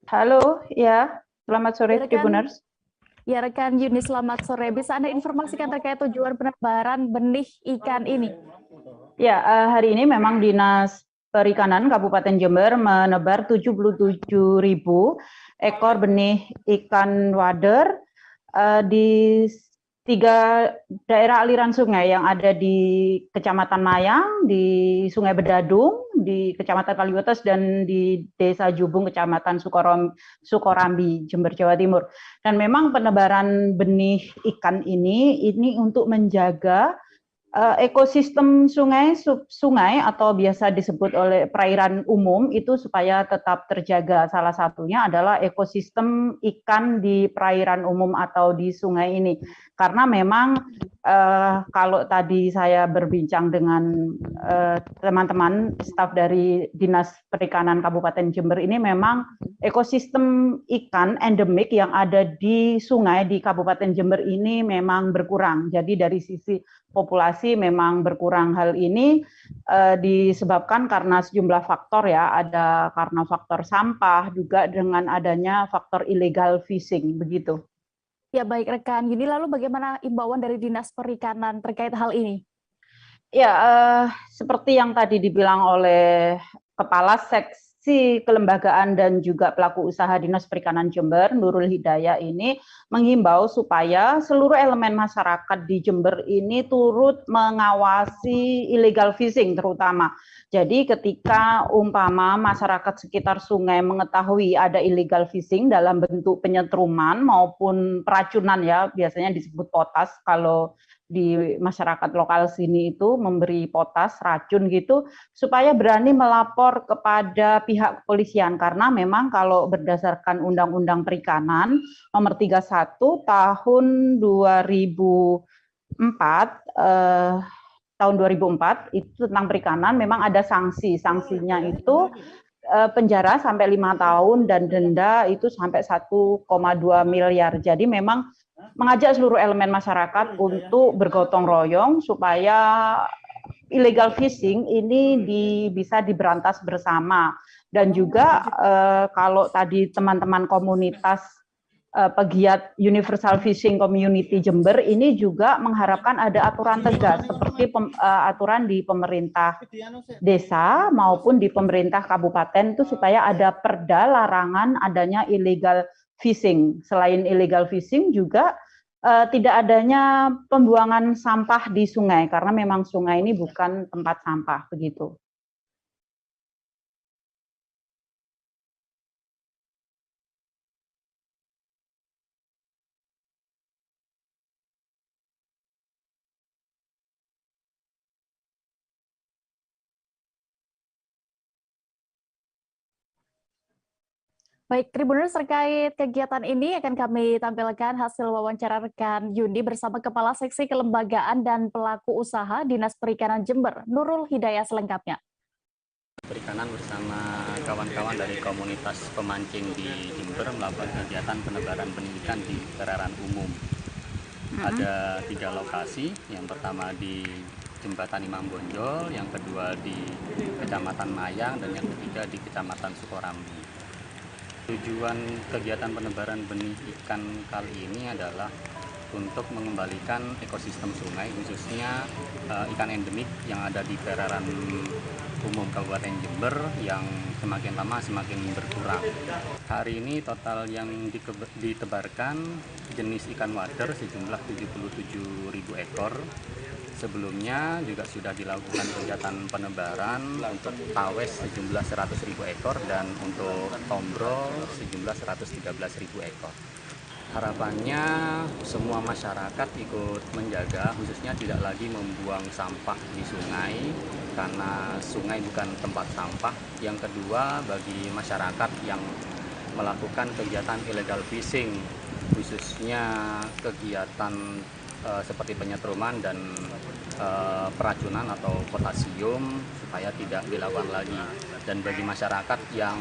Halo, ya. Selamat sore, Tribuners. Ya rekan Yuni, selamat sore. Bisa Anda informasikan terkait tujuan penebaran benih ikan ini? Ya, hari ini memang Dinas Perikanan Kabupaten Jember menebar 77.000 ekor benih ikan wader di 3 daerah aliran sungai yang ada di Kecamatan Mayang, di Sungai Bedadung, di Kecamatan Kaliwates, dan di Desa Jubung, Kecamatan Sukorambi, Jember, Jawa Timur. Dan memang penebaran benih ikan ini untuk menjaga ekosistem sungai atau biasa disebut oleh perairan umum itu supaya tetap terjaga. Salah satunya adalah ekosistem ikan di perairan umum atau di sungai ini. Karena memang kalau tadi saya berbincang dengan teman-teman staf dari Dinas Perikanan Kabupaten Jember ini, memang ekosistem ikan endemik yang ada di sungai di Kabupaten Jember ini memang berkurang. Jadi dari sisi populasi memang berkurang. Hal ini disebabkan karena sejumlah faktor ya, ada karena faktor sampah, juga dengan adanya faktor illegal fishing, begitu. Ya baik rekan Yuni, lalu bagaimana imbauan dari Dinas Perikanan terkait hal ini? Ya, seperti yang tadi dibilang oleh Kepala Seksi Kelembagaan dan juga pelaku usaha Dinas Perikanan Jember, Nurul Hidayah ini menghimbau supaya seluruh elemen masyarakat di Jember ini turut mengawasi illegal fishing terutama. Jadi ketika umpama masyarakat sekitar sungai mengetahui ada illegal fishing dalam bentuk penyetruman maupun peracunan ya, biasanya disebut potas kalau di masyarakat lokal sini itu memberi potas, racun gitu, supaya berani melapor kepada pihak kepolisian. Karena memang kalau berdasarkan Undang-Undang Perikanan nomor 31 tahun 2004 itu tentang perikanan, memang ada sanksi. Sanksinya itu penjara sampai 5 tahun dan denda itu sampai 1,2 miliar. Jadi memang mengajak seluruh elemen masyarakat untuk bergotong royong supaya illegal fishing ini bisa diberantas bersama. Dan juga kalau tadi teman-teman komunitas pegiat Universal Fishing Community Jember ini juga mengharapkan ada aturan tegas seperti aturan di pemerintah desa maupun di pemerintah kabupaten itu supaya ada perda larangan adanya illegal fishing. Selain illegal fishing juga tidak adanya pembuangan sampah di sungai karena memang sungai ini bukan tempat sampah begitu. Baik, Tribuners, terkait kegiatan ini akan kami tampilkan hasil wawancara rekan Yuni bersama Kepala Seksi Kelembagaan dan Pelaku Usaha Dinas Perikanan Jember, Nurul Hidayah selengkapnya. Perikanan bersama kawan-kawan dari komunitas pemancing di Jember melakukan kegiatan penebaran benih ikan di perairan umum. Ada 3 lokasi, yang pertama di Jembatan Imam Bonjol, yang kedua di Kecamatan Mayang, dan yang ketiga di Kecamatan Sukorambi. Tujuan kegiatan penebaran benih ikan kali ini adalah untuk mengembalikan ekosistem sungai, khususnya ikan endemik yang ada di perairan umum Kabupaten Jember yang semakin lama semakin berkurang. Hari ini total yang ditebarkan jenis ikan wader sejumlah 77.000 ekor. Sebelumnya juga sudah dilakukan kegiatan penebaran untuk tawes sejumlah 100.000 ekor dan untuk tombro sejumlah 113.000 ekor. Harapannya semua masyarakat ikut menjaga, khususnya tidak lagi membuang sampah di sungai karena sungai bukan tempat sampah. Yang kedua, bagi masyarakat yang melakukan kegiatan illegal fishing, khususnya kegiatan seperti penyetruman dan peracunan atau potasium supaya tidak dilakukan lagi. Dan bagi masyarakat yang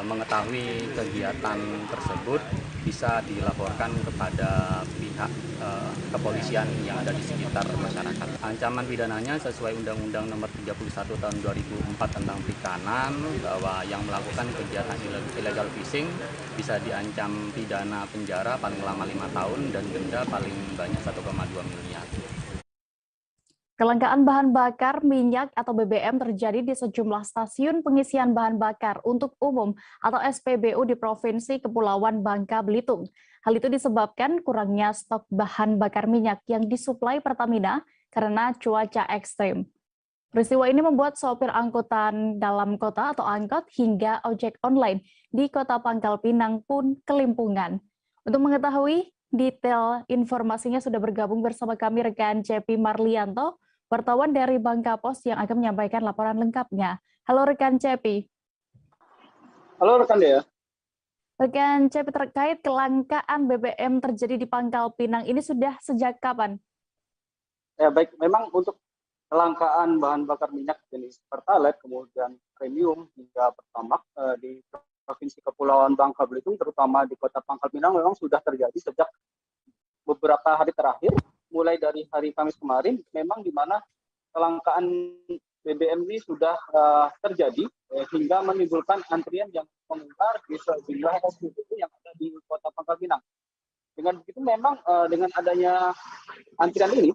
mengetahui kegiatan tersebut bisa dilaporkan kepada pihak kepolisian yang ada di sekitar masyarakat. Ancaman pidananya sesuai Undang-Undang Nomor 31 Tahun 2004 tentang Perikanan bahwa yang melakukan kegiatan illegal fishing bisa diancam pidana penjara paling lama 5 tahun dan denda paling banyak 1,2 miliar. Kelangkaan bahan bakar minyak atau BBM terjadi di sejumlah stasiun pengisian bahan bakar untuk umum atau SPBU di Provinsi Kepulauan Bangka Belitung. Hal itu disebabkan kurangnya stok bahan bakar minyak yang disuplai Pertamina karena cuaca ekstrim. Peristiwa ini membuat sopir angkutan dalam kota atau angkot hingga ojek online di Kota Pangkal Pinang pun kelimpungan. Untuk mengetahui detail informasinya sudah bergabung bersama kami rekan Cepi Marlianto, wartawan dari Bangka Pos yang akan menyampaikan laporan lengkapnya. Halo rekan Cepi. Halo rekan Dea. Rekan Cepi, terkait kelangkaan BBM terjadi di Pangkal Pinang ini sudah sejak kapan? Ya baik, memang untuk kelangkaan bahan bakar minyak jenis Pertalite, kemudian premium hingga Pertamax di Provinsi Kepulauan Bangka Belitung, terutama di Kota Pangkal Pinang, memang sudah terjadi sejak beberapa hari terakhir, mulai dari hari Kamis kemarin, memang di mana kelangkaan BBM ini sudah terjadi hingga menimbulkan antrian yang mengular di sejumlah SPBU yang ada di Kota Pangkal Pinang. Dengan begitu memang dengan adanya antrian ini,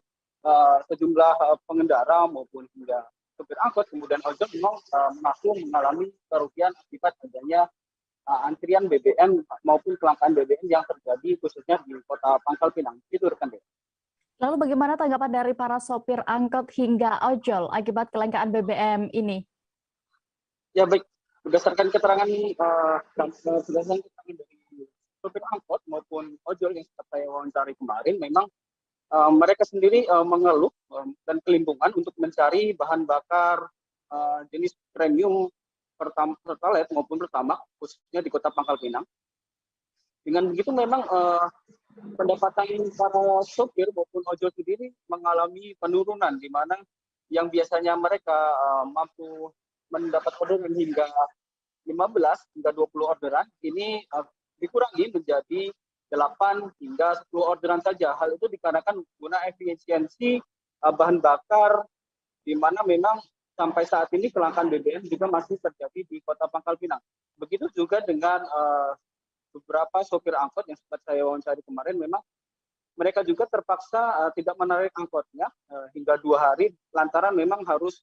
sejumlah pengendara maupun hingga supir angkot kemudian ojol memang mengaku mengalami kerugian akibat adanya antrian BBM maupun kelangkaan BBM yang terjadi khususnya di Kota Pangkal Pinang. Itu rekan Dea. Lalu bagaimana tanggapan dari para sopir angkot hingga ojol akibat kelangkaan BBM ini? Ya baik, berdasarkan keterangan dari sopir angkot maupun ojol yang saya wawancari kemarin, memang mereka sendiri mengeluh dan kelimpungan untuk mencari bahan bakar jenis premium Pertalite maupun Pertamax khususnya di Kota Pangkal Pinang. Dengan begitu memang pendapatan para sopir maupun ojol sendiri mengalami penurunan, di mana yang biasanya mereka mampu mendapat orderan hingga 15 hingga 20 orderan, ini dikurangi menjadi 8 hingga 10 orderan saja. Hal itu dikarenakan guna efisiensi bahan bakar, di mana memang sampai saat ini kelangkaan BBM juga masih terjadi di Kota Pangkal Pinang. Begitu juga dengan beberapa sopir angkot yang sempat saya wawancari kemarin, memang mereka juga terpaksa tidak menarik angkotnya hingga 2 hari lantaran memang harus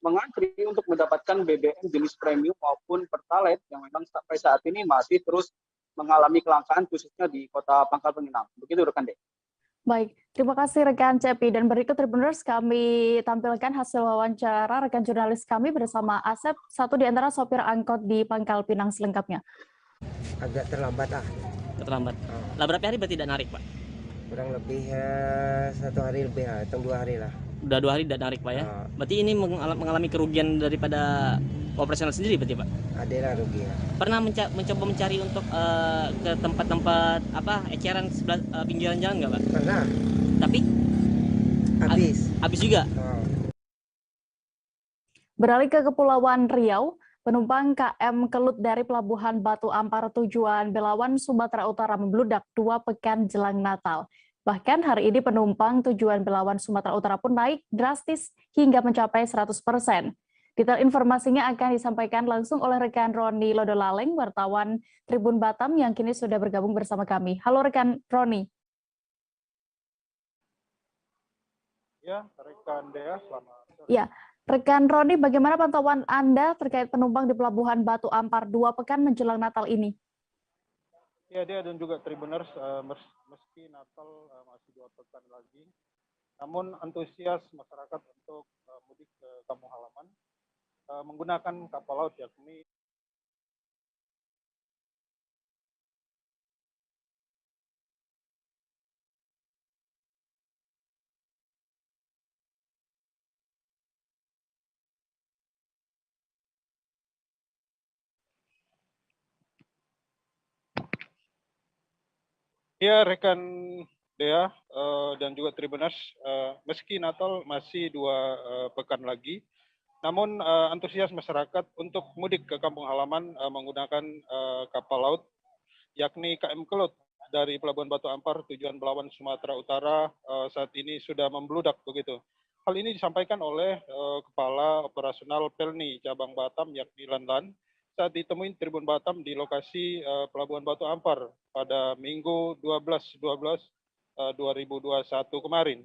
mengantri untuk mendapatkan BBM jenis premium maupun Pertalite yang memang sampai saat ini masih terus mengalami kelangkaan khususnya di Kota Pangkal Pinang. Begitu rekan Dek. Baik, terima kasih rekan Cepi. Dan berikut Tribuners kami tampilkan hasil wawancara rekan jurnalis kami bersama Asep, satu di antara sopir angkot di Pangkal Pinang selengkapnya. Agak terlambat lah. Terlambat. Lah berapa hari berarti tidak narik, Pak? Kurang lebih 1 hari lebih lah, atau 2 hari lah. Udah 2 hari tidak narik, Pak ya? Berarti ini mengalami kerugian daripada operasional sendiri berarti, Pak? Ada lah rugi. Pernah mencoba mencari untuk ke tempat-tempat eceran sebelah pinggiran jalan nggak, Pak? Pernah. Tapi habis juga. Beralih ke Kepulauan Riau, penumpang KM Kelut dari Pelabuhan Batu Ampar tujuan Belawan, Sumatera Utara membludak 2 pekan jelang Natal. Bahkan hari ini penumpang tujuan Belawan, Sumatera Utara pun naik drastis hingga mencapai 100%. Detail informasinya akan disampaikan langsung oleh rekan Roni Lodolaleng, wartawan Tribun Batam yang kini sudah bergabung bersama kami. Halo rekan Roni. Ya, rekan Dea, selamat sore. Ya, rekan Roni, bagaimana pantauan Anda terkait penumpang di Pelabuhan Batu Ampar 2 pekan menjelang Natal ini? Ya, Dea dan juga Tribuners, meski Natal masih 2 pekan lagi, namun antusias masyarakat untuk mudik ke kampung halaman menggunakan kapal laut, yakni ya rekan Dea dan juga Tribuners, meski Natal masih 2 pekan lagi, namun antusias masyarakat untuk mudik ke kampung halaman menggunakan kapal laut, yakni KM Kelut dari Pelabuhan Batu Ampar tujuan Belawan, Sumatera Utara saat ini sudah membludak begitu. Hal ini disampaikan oleh Kepala Operasional Pelni Cabang Batam, yakni Lanlan, saat ditemui Tribun Batam di lokasi Pelabuhan Batu Ampar pada Minggu 12/12/2021 kemarin.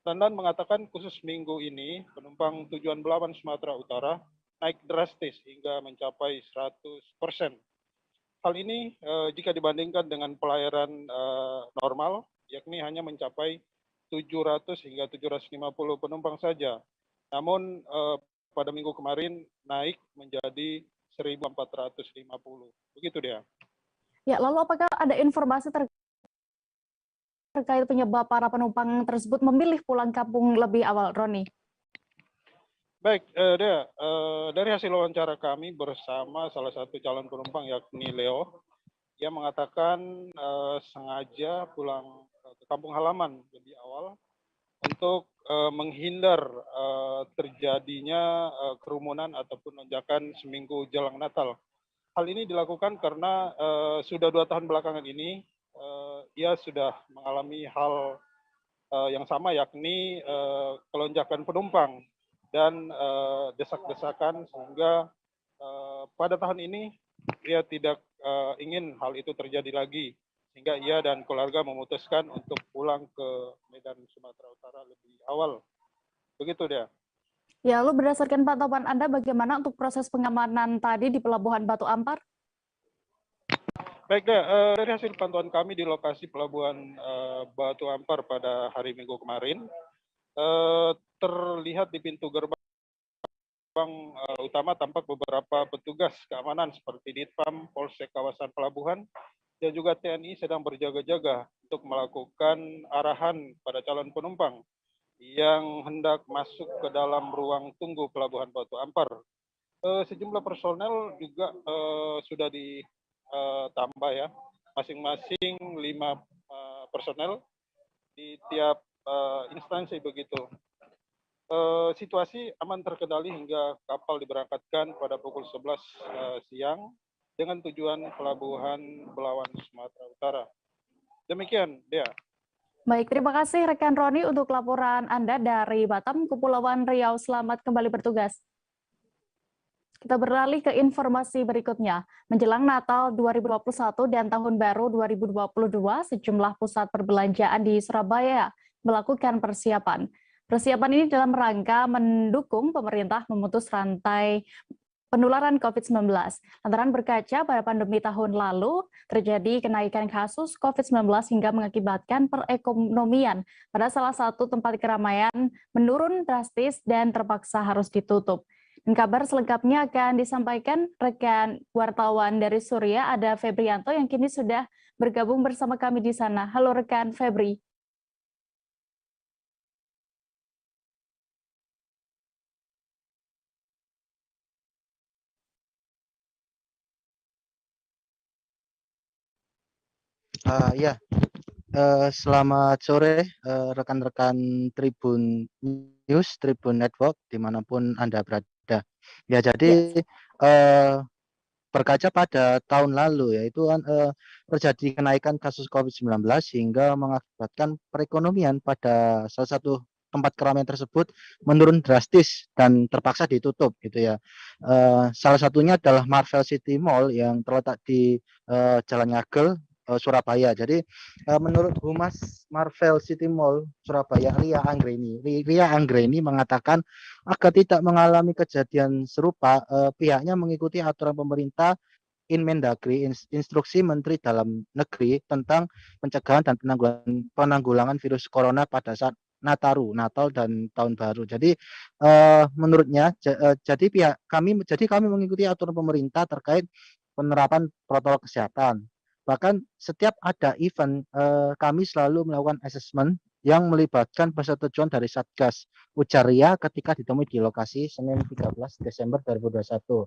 Lanlan mengatakan khusus minggu ini penumpang tujuan Belawan, Sumatera Utara naik drastis hingga mencapai 100%. Hal ini jika dibandingkan dengan pelayaran normal, yakni hanya mencapai 700 hingga 750 penumpang saja. Namun pada minggu kemarin naik menjadi 1.450. Begitu dia. Ya, lalu apakah ada informasi terkait terkait penyebab para penumpang tersebut memilih pulang kampung lebih awal, Roni? Baik, Dea, dari hasil wawancara kami bersama salah satu calon penumpang yakni Leo, ia mengatakan sengaja pulang ke kampung halaman lebih awal untuk menghindar terjadinya kerumunan ataupun lonjakan seminggu jelang Natal. Hal ini dilakukan karena sudah 2 tahun belakangan ini ia sudah mengalami hal yang sama, yakni kelonjakan penumpang dan desak-desakan, sehingga pada tahun ini ia tidak ingin hal itu terjadi lagi, sehingga ia dan keluarga memutuskan untuk pulang ke Medan, Sumatera Utara lebih awal. Begitu dia. Ya, lalu berdasarkan pantauan Anda, bagaimana untuk proses pengamanan tadi di Pelabuhan Batu Ampar? Baik, dari hasil pantauan kami di lokasi Pelabuhan Batu Ampar pada hari Minggu kemarin, terlihat di pintu gerbang utama tampak beberapa petugas keamanan seperti Ditpam, Polsek kawasan pelabuhan, dan juga TNI sedang berjaga-jaga untuk melakukan arahan pada calon penumpang yang hendak masuk ke dalam ruang tunggu Pelabuhan Batu Ampar. Sejumlah personel juga sudah ditambah ya, masing-masing 5 personel di tiap instansi begitu. Situasi aman terkendali hingga kapal diberangkatkan pada pukul 11 siang dengan tujuan Pelabuhan Belawan, Sumatera Utara. Demikian, Dea. Baik, terima kasih rekan Roni untuk laporan Anda dari Batam, Kepulauan Riau. Selamat kembali bertugas. Kita beralih ke informasi berikutnya. Menjelang Natal 2021 dan Tahun Baru 2022, sejumlah pusat perbelanjaan di Surabaya melakukan persiapan. Persiapan ini dalam rangka mendukung pemerintah memutus rantai penularan COVID-19. Lantaran berkaca pada pandemi tahun lalu, terjadi kenaikan kasus COVID-19 hingga mengakibatkan perekonomian pada salah satu tempat keramaian menurun drastis dan terpaksa harus ditutup. Dan kabar selengkapnya akan disampaikan rekan wartawan dari Surya, ada Febrianto yang kini sudah bergabung bersama kami di sana. Halo rekan Febri. Ya, selamat sore rekan-rekan Tribun News, Tribun Network, dimanapun Anda berada. Ya, jadi berkaca pada tahun lalu, yaitu terjadi kenaikan kasus COVID-19 hingga mengakibatkan perekonomian pada salah satu tempat keramaian tersebut menurun drastis dan terpaksa ditutup, gitu ya. Salah satunya adalah Marvel City Mall yang terletak di Jalan Ngagel, Surabaya. Jadi menurut Humas Marvel City Mall Surabaya, Ria Anggreni mengatakan agar tidak mengalami kejadian serupa, pihaknya mengikuti aturan pemerintah Inmendagri, Instruksi Menteri Dalam Negeri tentang pencegahan dan penanggulangan virus corona pada saat Natal dan Tahun Baru. Jadi menurutnya jadi kami mengikuti aturan pemerintah terkait penerapan protokol kesehatan. Bahkan setiap ada event, kami selalu melakukan asesmen yang melibatkan persetujuan dari Satgas, ujar Ria ketika ditemui di lokasi Senin 13 Desember 2021.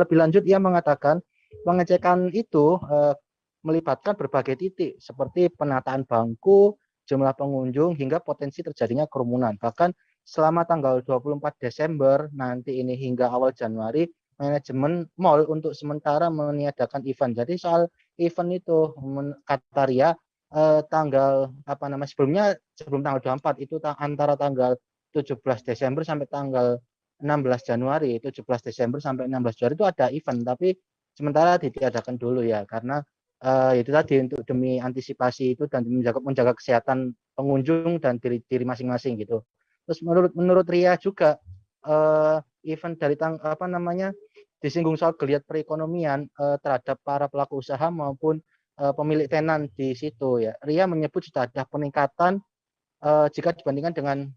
Lebih lanjut, ia mengatakan pengecekan itu melibatkan berbagai titik seperti penataan bangku, jumlah pengunjung, hingga potensi terjadinya kerumunan. Bahkan selama tanggal 24 Desember nanti ini hingga awal Januari, manajemen mall untuk sementara meniadakan event. Jadi soal event itu, kata Ria, sebelum tanggal 24 itu antara tanggal 17 Desember sampai tanggal 16 Januari, 17 Desember sampai 16 Januari itu ada event, tapi sementara ditiadakan dulu ya, karena itu tadi untuk demi antisipasi itu dan menjaga kesehatan pengunjung dan diri masing-masing gitu. Terus menurut Ria juga event dari disinggung soal geliat perekonomian terhadap para pelaku usaha maupun pemilik tenan di situ ya. Ria menyebut sudah ada peningkatan jika dibandingkan dengan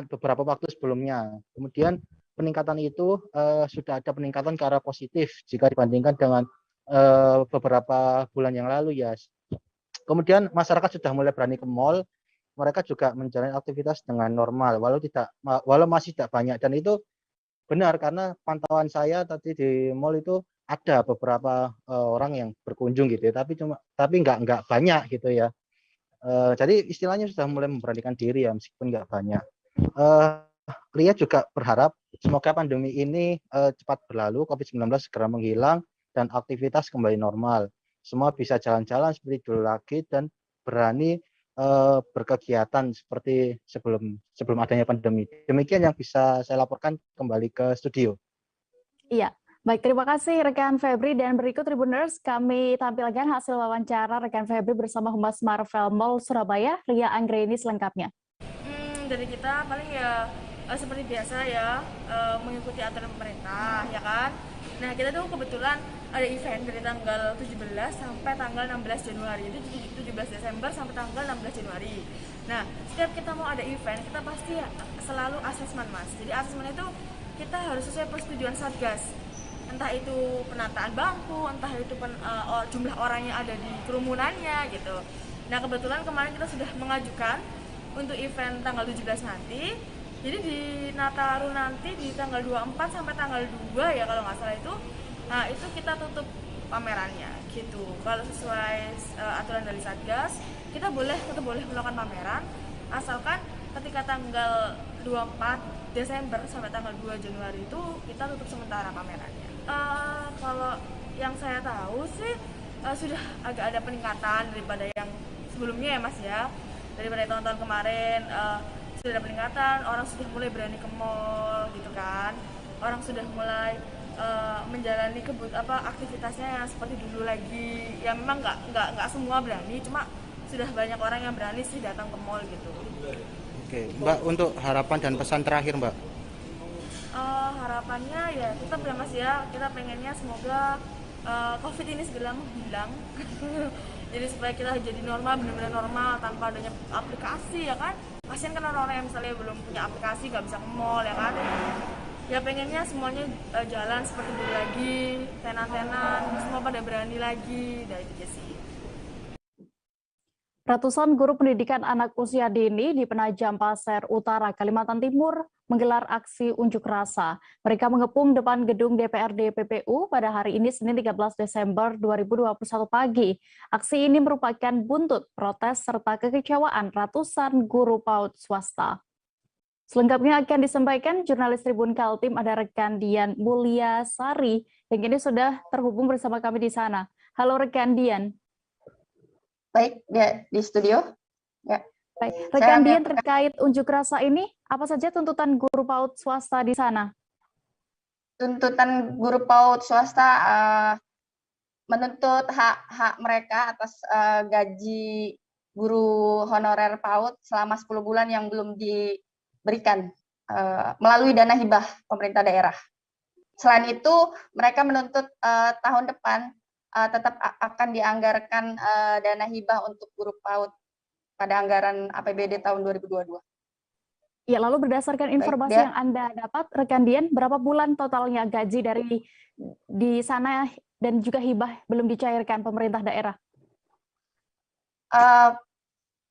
beberapa waktu sebelumnya. Kemudian peningkatan itu sudah ada peningkatan ke arah positif jika dibandingkan dengan beberapa bulan yang lalu ya. Kemudian masyarakat sudah mulai berani ke mall, mereka juga menjalani aktivitas dengan normal, walau masih tidak banyak, dan itu benar karena pantauan saya tadi di mall itu ada beberapa orang yang berkunjung gitu ya, tapi nggak banyak gitu ya. Jadi istilahnya sudah mulai memberanikan diri ya, meskipun nggak banyak. Lia juga berharap semoga pandemi ini cepat berlalu, COVID-19 segera menghilang dan aktivitas kembali normal. Semua bisa jalan-jalan seperti dulu lagi dan berani berkegiatan seperti sebelum adanya pandemi. Demikian yang bisa saya laporkan, kembali ke studio. Iya, baik, terima kasih rekan Febri, dan berikut Tribuners kami tampilkan hasil wawancara rekan Febri bersama Humas Marvel Mall Surabaya, Lia Anggreni selengkapnya. Dari kita paling ya seperti biasa ya, mengikuti aturan pemerintah ya kan. Nah, kita tuh kebetulan ada event dari tanggal 17 sampai tanggal 16 Januari. Itu 17 Desember sampai tanggal 16 Januari. Nah, setiap kita mau ada event, kita pasti selalu asesmen, Mas. Jadi asesmen itu kita harus sesuai persetujuan Satgas. Entah itu penataan bangku, entah itu jumlah orang yang ada di kerumunannya gitu. Nah, kebetulan kemarin kita sudah mengajukan untuk event tanggal 17 nanti. Jadi di Nataru nanti di tanggal 24 sampai tanggal 2 ya kalau nggak salah itu. Nah, itu kita tutup pamerannya gitu. Kalau sesuai aturan dari Satgas, kita tetap boleh melakukan pameran asalkan ketika tanggal 24 Desember sampai tanggal 2 Januari itu kita tutup sementara pamerannya. Kalau yang saya tahu sih sudah agak ada peningkatan daripada yang sebelumnya ya Mas ya. Daripada tahun-tahun kemarin sudah ada peningkatan, orang sudah mulai berani ke mall gitu kan. Orang sudah mulai menjalani aktivitasnya yang seperti dulu lagi. Ya memang nggak semua berani, cuma sudah banyak orang yang berani sih datang ke mall gitu. Oke, Mbak, untuk harapan dan pesan terakhir, Mbak. Harapannya ya tetap ya Mas ya, kita pengennya semoga COVID ini segera menghilang. Jadi supaya kita jadi normal, benar-benar normal tanpa adanya aplikasi ya kan. Kasian kan orang-orang yang misalnya belum punya aplikasi, nggak bisa ke mall ya kan. Ya pengennya semuanya jalan seperti dulu lagi, tenan-tenan, semua pada berani lagi, dari itu sih. Ratusan guru pendidikan anak usia dini di Penajam Pasir Utara, Kalimantan Timur menggelar aksi unjuk rasa. Mereka mengepung depan gedung DPRD PPU pada hari ini Senin 13 Desember 2021 pagi. Aksi ini merupakan buntut protes serta kekecewaan ratusan guru PAUD swasta. Selengkapnya akan disampaikan jurnalis Tribun Kaltim, ada rekan Dian Mulyasari yang kini sudah terhubung bersama kami di sana. Halo rekan Dian. Baik, ya, di studio. Ya. Baik. Rekan Dian, terkait unjuk rasa ini, apa saja tuntutan guru PAUD swasta di sana? Tuntutan guru PAUD swasta menuntut hak mereka atas gaji guru honorer PAUD selama 10 bulan yang belum diberikan melalui dana hibah pemerintah daerah. Selain itu, mereka menuntut tahun depan tetap akan dianggarkan dana hibah untuk guru PAUD pada anggaran APBD tahun 2022. Ya, lalu berdasarkan informasi yang Anda dapat, rekan Dian, berapa bulan totalnya gaji di sana dan juga hibah belum dicairkan pemerintah daerah?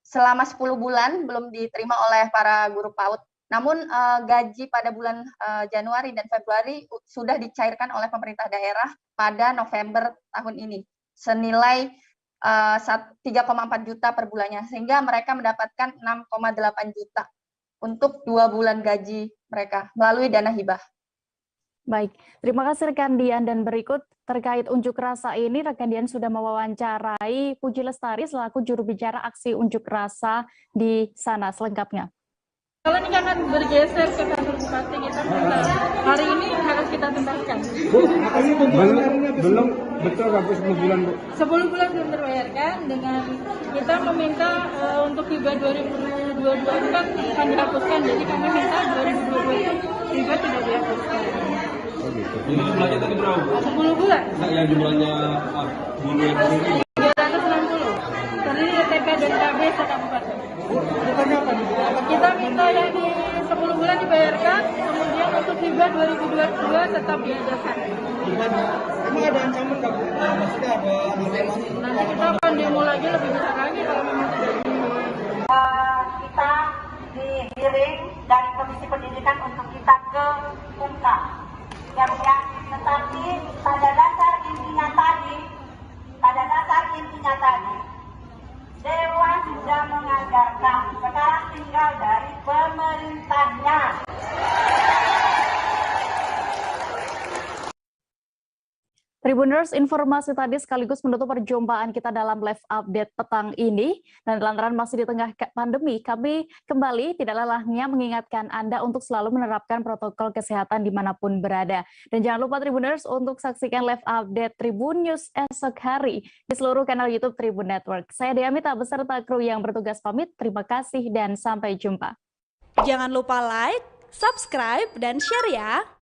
Selama 10 bulan belum diterima oleh para guru PAUD. Namun gaji pada bulan Januari dan Februari sudah dicairkan oleh pemerintah daerah pada November tahun ini senilai 3,4 juta per bulannya, sehingga mereka mendapatkan 6,8 juta untuk 2 bulan gaji mereka melalui dana hibah. Baik, terima kasih rekan Dian, dan berikut terkait unjuk rasa ini rekan Dian sudah mewawancarai Puji Lestari selaku juru bicara aksi unjuk rasa di sana. Selengkapnya. Kalau ini akan bergeser ke kantor bupati kita, hari ini harus kita tuntaskan. Bu, ini belum betul habis 10 bulan, Bu? 10 bulan belum terbayarkan, dengan kita meminta untuk hibah 2022 itu kan akan dihapuskan, jadi kami minta 2022 itu hibah tidak dihapuskan. Oh gitu. Ini jumlahnya tadi berapa, Bu? 10 bulan. Nah, yang jumlahnya guru yang baru ini? 360. Terdiri dari TK dan KB sekabupaten. Bukannya apa? Kita minta yang di 10 bulan dibayarkan, kemudian untuk hibah 2022 tetap diadakan. Emang ada ancaman nggak, Bu? Maksudnya ada ancaman? Nanti kita akan demo lagi lebih besar lagi. sudah mengajarkan, sekarang tinggal dari pemerintahnya. Tribuners, informasi tadi sekaligus menutup perjumpaan kita dalam live update petang ini. Dan lantaran masih di tengah pandemi, kami kembali tidak lelahnya mengingatkan Anda untuk selalu menerapkan protokol kesehatan dimanapun berada. Dan jangan lupa Tribuners untuk saksikan live update Tribun News esok hari di seluruh kanal YouTube Tribun Network. Saya Dea Mita beserta kru yang bertugas pamit. Terima kasih dan sampai jumpa. Jangan lupa like, subscribe, dan share ya.